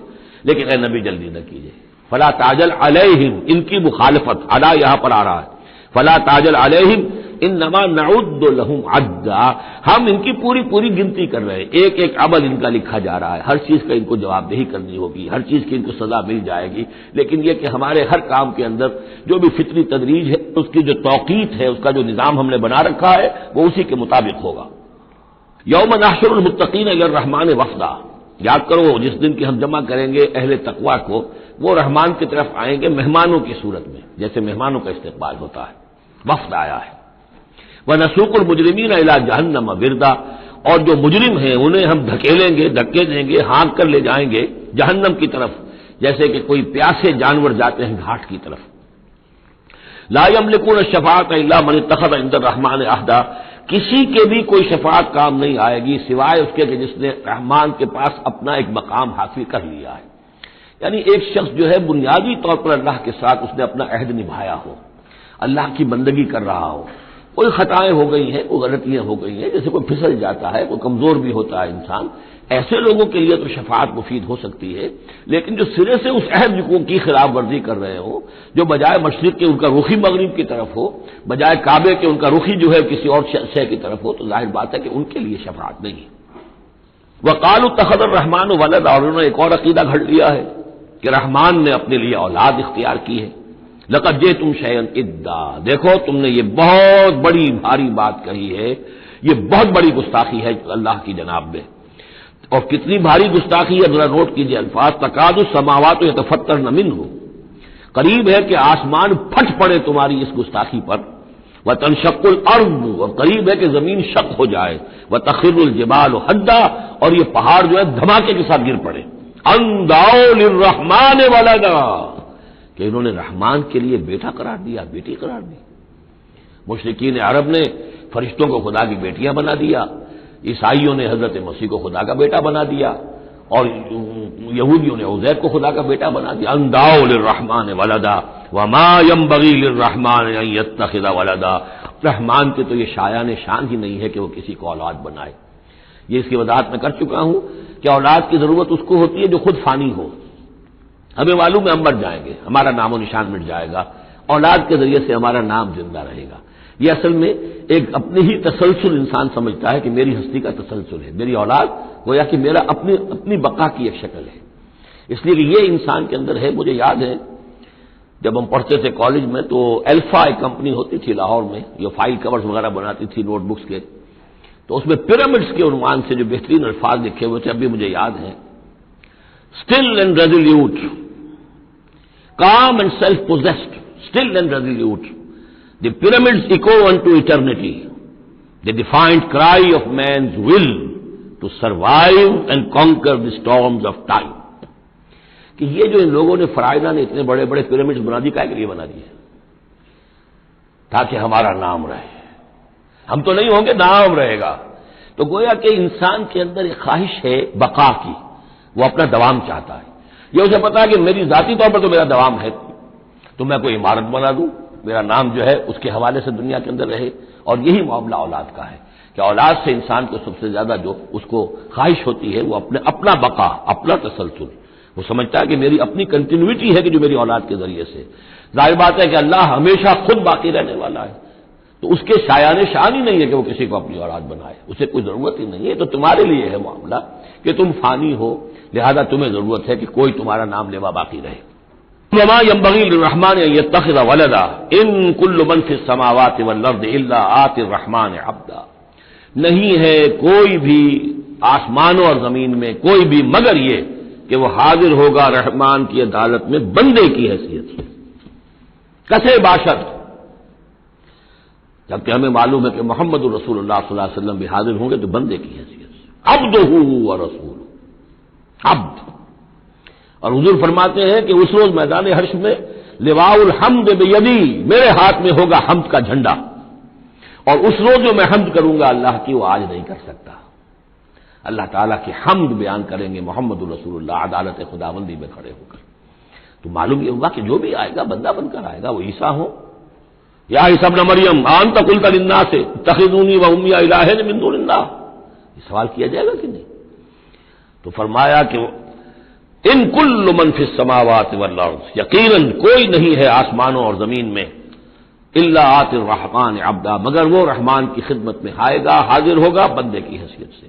لیکن اے نبی جلدی نہ کیجیے۔ فلا تعجل علیہم، ان کی مخالفت، علی یہاں پر آ رہا ہے، فلا تعجل علیہم انما نعد لہم عدا، ہم ان کی پوری پوری گنتی کر رہے ہیں، ایک ایک عمل ان کا لکھا جا رہا ہے، ہر چیز کا ان کو جواب دہی کرنی ہوگی، ہر چیز کی ان کو سزا مل جائے گی، لیکن یہ کہ ہمارے ہر کام کے اندر جو بھی فطری تدریج ہے، اس کی جو توقیت ہے، اس کا جو نظام ہم نے بنا رکھا ہے وہ اسی کے مطابق ہوگا۔ یوم نحشر المتقین الی الرحمن وفدا، یاد کرو جس دن کی ہم جمع کریں گے اہل تقوی کو، وہ رحمان کی طرف آئیں گے مہمانوں کی صورت میں، جیسے مہمانوں کا استقبال ہوتا ہے، وفد آیا ہے۔ وَنَسُوقُ الْمُجْرِمِينَ إِلَىٰ جَهَنَّمَ وِرْدًا، اور جو مجرم ہیں انہیں ہم دھکیلیں گے، دھکے دیں گے، ہانک کر لے جائیں گے جہنم کی طرف، جیسے کہ کوئی پیاسے جانور جاتے ہیں گھاٹ کی طرف۔ لَا يَمْلِكُونَ الشَّفَاعَةَ إِلَّا مَنِ اتَّخَذَ عِندَ الرَّحْمَٰنِ عَهْدًا، کسی کے بھی کوئی شفاعت کام نہیں آئے گی سوائے اس کے کہ جس نے رحمان کے پاس اپنا ایک مقام حاصل کر لیا ہے، یعنی ایک شخص جو ہے بنیادی طور پر اللہ کے ساتھ اس نے اپنا عہد نبھایا ہو، اللہ کی بندگی کر رہا ہو، کوئی خطائیں ہو گئی ہیں، کوئی غلطیاں ہو گئی ہیں، جیسے کوئی پھسل جاتا ہے، کوئی کمزور بھی ہوتا ہے انسان، ایسے لوگوں کے لیے تو شفاعت مفید ہو سکتی ہے، لیکن جو سرے سے اس عہد کی خلاف ورزی کر رہے ہو، جو بجائے مشرق کے ان کا رخی مغرب کی طرف ہو، بجائے کعبے کے ان کا رخی جو ہے کسی اور شے کی طرف ہو، تو ظاہر بات ہے کہ ان کے لیے شفاعت نہیں۔ وقالوا اتخذ الرحمن ولدا، اور انہوں نے ایک اور عقیدہ گھڑ لیا ہے کہ رحمان نے اپنے لیے اولاد اختیار کی ہے۔ لقد جئتم شیئا ادا، دیکھو تم نے یہ بہت بڑی بھاری بات کہی ہے، یہ بہت بڑی گستاخی ہے اللہ کی جناب میں، اور کتنی بھاری گستاخی ہے ذرا نوٹ کیجئے الفاظ، تکاد السماوات یتفطرن منہ، قریب ہے کہ آسمان پھٹ پڑے تمہاری اس گستاخی پر، وتنشق الارض، اور قریب ہے کہ زمین شق ہو جائے، وتخر الجبال حدا، اور یہ پہاڑ جو ہے دھماکے کے ساتھ گر پڑے، ان دعوا للرحمن ولدا، کہ انہوں نے رحمان کے لیے بیٹا قرار دیا، بیٹی قرار دی۔ مشرکین عرب نے فرشتوں کو خدا کی بیٹیاں بنا دیا، عیسائیوں نے حضرت مسیح کو خدا کا بیٹا بنا دیا، اور یہودیوں نے عزیر کو خدا کا بیٹا بنا دیا۔ ان دعوا للرحمن ولدا وما ينبغي للرحمن ان يتخذ ولدا، رحمان کے تو یہ شایان شان ہی نہیں ہے کہ وہ کسی کو اولاد بنائے. یہ اس کی وضاحت میں کر چکا ہوں کہ اولاد کی ضرورت اس کو ہوتی ہے جو خود فانی ہو. ہمیں معلوم ہے ہم مر جائیں گے، ہمارا نام و نشان مٹ جائے گا، اولاد کے ذریعے سے ہمارا نام زندہ رہے گا. یہ اصل میں ایک اپنی ہی تسلسل انسان سمجھتا ہے کہ میری ہستی کا تسلسل ہے، میری اولاد گویا کہ میرا اپنی بقا کی ایک شکل ہے. اس لیے کہ یہ انسان کے اندر ہے. مجھے یاد ہے جب ہم پڑھتے تھے کالج میں تو الفا ایک کمپنی ہوتی تھی لاہور میں، جو فائل کورز وغیرہ بناتی تھی نوٹ بکس کے، تو اس میں پیرامڈس کے عنوان سے جو بہترین الفاظ لکھے ہوئے تھے اب بھی مجھے یاد ہیں. Still and resolute, calm and self-possessed, still and resolute. The pyramids echo unto eternity, the defiant cry of man's will to survive and conquer the storms of time. کہ یہ جو ان لوگوں نے فرائضہ نے اتنے بڑے بڑے پیرامڈز بنا دی، کائے کے لیے بنا دیے؟ تاکہ ہمارا نام رہے. ہم تو نہیں ہوں گے، نام رہے گا. تو گویا کہ انسان کے اندر ایک خواہش ہے بقا کی، وہ اپنا دوام چاہتا ہے. یہ اسے پتا ہے کہ میری ذاتی طور پر تو میرا دوام ہے، تو میں کوئی عمارت بنا دوں، میرا نام جو ہے اس کے حوالے سے دنیا کے اندر رہے. اور یہی معاملہ اولاد کا ہے کہ اولاد سے انسان کو سب سے زیادہ جو اس کو خواہش ہوتی ہے وہ اپنا بقا، اپنا تسلسل. وہ سمجھتا ہے کہ میری اپنی کنٹینیوٹی ہے کہ جو میری اولاد کے ذریعے سے. ظاہر بات ہے کہ اللہ ہمیشہ خود باقی رہنے والا ہے، تو اس کے شایان شان ہی نہیں ہے کہ وہ کسی کو اپنی اولاد بنائے. اسے کوئی ضرورت ہی نہیں ہے. تو تمہارے لیے ہے معاملہ کہ تم فانی ہو، لہذا تمہیں ضرورت ہے کہ کوئی تمہارا نام لیوا باقی رہے. وما ينبغي للرحمن ان يتخذ ولدا ان كل من في السماوات والارض الا آتي الرحمن عبدا. نہیں ہے کوئی بھی آسمانوں اور زمین میں کوئی بھی مگر یہ کہ وہ حاضر ہوگا رحمان کی عدالت میں بندے کی حیثیت سے. کسے باشد، جبکہ ہمیں معلوم ہے کہ محمد الرسول اللہ صلی اللہ علیہ وسلم بھی حاضر ہوں گے تو بندے کی حیثیت سے. عبدہ ورسولہ، عبد. اور حضور فرماتے ہیں کہ اس روز میدان حشر میں لواء الحمد بیدی، میرے ہاتھ میں ہوگا حمد کا جھنڈا، اور اس روز جو میں حمد کروں گا اللہ کی وہ آج نہیں کر سکتا. اللہ تعالیٰ کی حمد بیان کریں گے محمد الرسول اللہ عدالت خداوندی میں کھڑے ہو کر. تو معلوم یہ ہوگا کہ جو بھی آئے گا بندہ بن کر آئے گا. وہ عیسیٰ ہو یا عیسی ابن مریم انت قلت للناس اتخذونی وامی الہین من دون اللہ، یہ سوال کیا جائے گا کہ نہیں؟ تو فرمایا کہ ان کل من فی السماوات والارض، یقیناً کوئی نہیں ہے آسمانوں اور زمین میں، الا آتی الرحمن عبدا، مگر وہ رحمان کی خدمت میں آئے گا، حاضر ہوگا بندے کی حیثیت سے.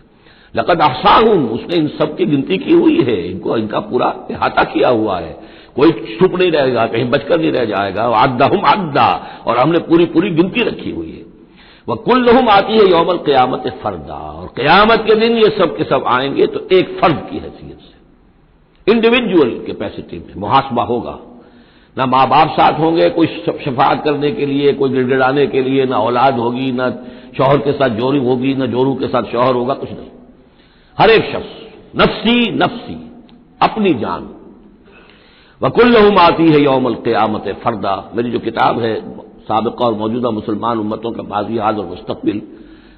لقد احصاہم، اس نے ان سب کی گنتی کی ہوئی ہے، ان کا پورا احاطہ کیا ہوا ہے، کوئی چھپ نہیں رہے گا، کہیں بچ کر نہیں رہ جائے گا. عدہم عدا، اور ہم نے پوری گنتی رکھی ہوئی ہے. وکلہم آتی ہے یوم القیامت فردا، اور قیامت کے دن یہ سب کے سب آئیں گے تو ایک فرد کی حیثیت سے، انڈیویجول کیپیسٹی میں محاسبہ ہوگا. نہ ماں باپ ساتھ ہوں گے کوئی شفاعت کرنے کے لیے، کوئی گڑ گڑانے کے لیے، نہ اولاد ہوگی، نہ شوہر کے ساتھ جوری ہوگی، نہ جورو کے ساتھ شوہر ہوگا، کچھ نہیں. ہر ایک شخص نفسی نفسی، اپنی جان. وکلہم آتی ہے یوم القیامت فردا. میری جو کتاب ہے سابقہ اور موجودہ مسلمان امتوں کا ماضی، حال اور مستقبل،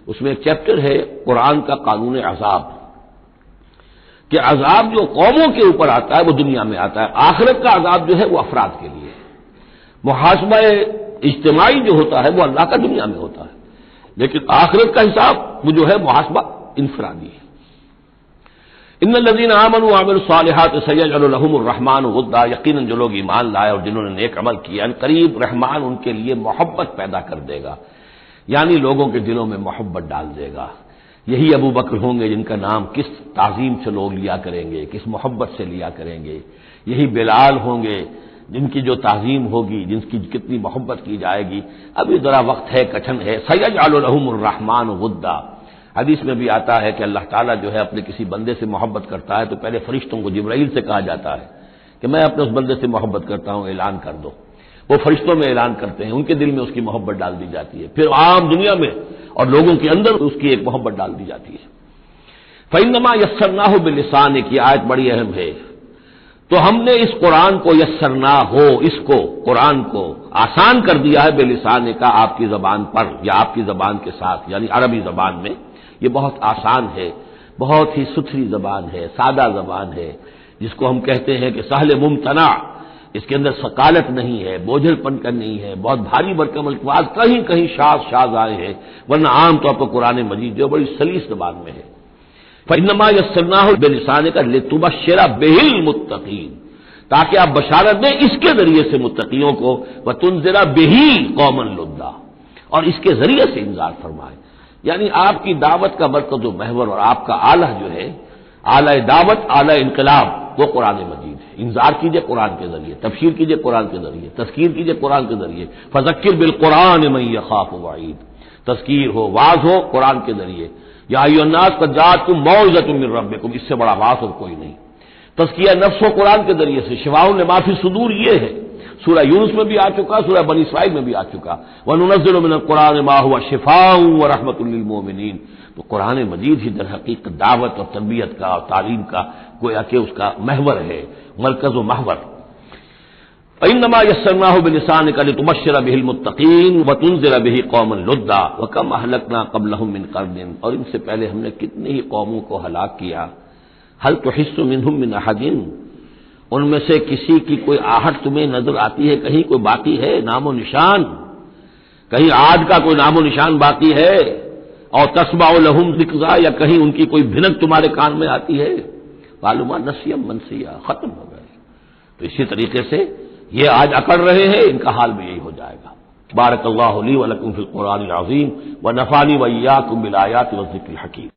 اس میں ایک چیپٹر ہے قرآن کا قانون عذاب، کہ عذاب جو قوموں کے اوپر آتا ہے وہ دنیا میں آتا ہے، آخرت کا عذاب جو ہے وہ افراد کے لیے. محاسبہ اجتماعی جو ہوتا ہے وہ اللہ کا دنیا میں ہوتا ہے، لیکن آخرت کا حساب وہ جو ہے محاسبہ انفرادی ہے. ان الذین آمنوا وعملوا الصالحات سیجعل لهم الرحمن ودا، یقیناً جو لوگ ایمان لائے اور جنہوں نے نیک عمل کیا، ان قریب رحمان ان کے لیے محبت پیدا کر دے گا، یعنی لوگوں کے دلوں میں محبت ڈال دے گا. یہی ابو بکر ہوں گے جن کا نام کس تعظیم سے لوگ لیا کریں گے، کس محبت سے لیا کریں گے. یہی بلال ہوں گے جن کی جو تعظیم ہوگی، جن کی کتنی محبت کی جائے گی. ابھی ذرا وقت ہے، کٹھن ہے. سیجعل لهم الرحمن ودا، حدیث میں بھی آتا ہے کہ اللہ تعالیٰ جو ہے اپنے کسی بندے سے محبت کرتا ہے تو پہلے فرشتوں کو، جبرائیل سے کہا جاتا ہے کہ میں اپنے اس بندے سے محبت کرتا ہوں، اعلان کر دو. وہ فرشتوں میں اعلان کرتے ہیں، ان کے دل میں اس کی محبت ڈال دی جاتی ہے. پھر عام دنیا میں اور لوگوں کے اندر اس کی ایک محبت ڈال دی جاتی ہے. فإنما یسرناہ بلسان، کی آیت بڑی اہم ہے. تو ہم نے اس قرآن کو یسرنا ہو، اس کو قرآن کو آسان کر دیا ہے بلسان کا، آپ کی زبان پر یا آپ کی زبان کے ساتھ، یعنی عربی زبان میں. یہ بہت آسان ہے، بہت ہی ستھری زبان ہے، سادہ زبان ہے، جس کو ہم کہتے ہیں کہ سہل ممتنع. اس کے اندر ثقالت نہیں ہے، بوجھل پن کا نہیں ہے، بہت بھاری بھرکم الفاظ کہیں کہیں شاذ آئے ہیں، ورنہ عام طور پر قرآن مجید جو بڑی سلیس زبان میں ہے۔ فإنما يسرناه بلسانك لتبشر به المتقين، تاکہ آپ بشارت دیں اس کے ذریعے سے متقیوں کو، وتنذر به قوما لدا، اور اس کے ذریعے سے انذار فرمائے۔ یعنی آپ کی دعوت کا مرکز و محور اور آپ کا آلہ جو ہے، آلہ دعوت، آلہ انقلاب، وہ قرآن مجید ہے۔ انذار کیجئے قرآن کے ذریعے، تبشیر کیجئے قرآن کے ذریعے، تذکیر کیجئے قرآن کے ذریعے۔ فذکر بالقرآن من یخاف وعید، تذکیر ہو، واعظ ہو قرآن کے ذریعے۔ یا ایھا الناس قد جاءتکم موعظۃ من ربکم، اس سے بڑا واعظ اور کوئی نہیں۔ تزکیہ نفس و قرآن کے ذریعے سے، شفاء لما فی الصدور یہ ہے، سورہ یونس میں بھی آ چکا، سورہ بنی اسرائیل میں بھی آ چکا، وَنُنَزِّلُ مِنَ الْقُرْآنِ مَا هُوَ شِفَاءٌ وَرَحْمَةٌ لِّلْمُؤْمِنِينَ۔ تو قرآن مجید ہی در حقیقت دعوت اور تربیت کا اور تعلیم کا گویا کہ اس کا محور ہے، مرکز و محور۔ فإنما يسرناه بلسانك لتبشر به المتقين وتنذر به قوما لدا وكم أهلكنا قبلهم من قرن، اور ان سے پہلے ہم نے کتنی ہی قوموں کو ہلاک کیا۔ هل تحس منهم من أحد، ان میں سے کسی کی کوئی آہٹ تمہیں نظر آتی ہے؟ کہیں کوئی باقی ہے نام و نشان؟ کہیں عاد کا کوئی نام و نشان باقی ہے؟ اور تسمع لهم ذکرا، یا کہیں ان کی کوئی بھنک تمہارے کان میں آتی ہے؟ معلومات نسیم منسیہ، ختم ہو گئے۔ تو اسی طریقے سے یہ آج اکڑ رہے ہیں، ان کا حال بھی یہی ہو جائے گا۔ بارک اللہ لی و لکم فی القرآن العظیم ونفعنی وإیاکم بالآیات والذکر الحکیم۔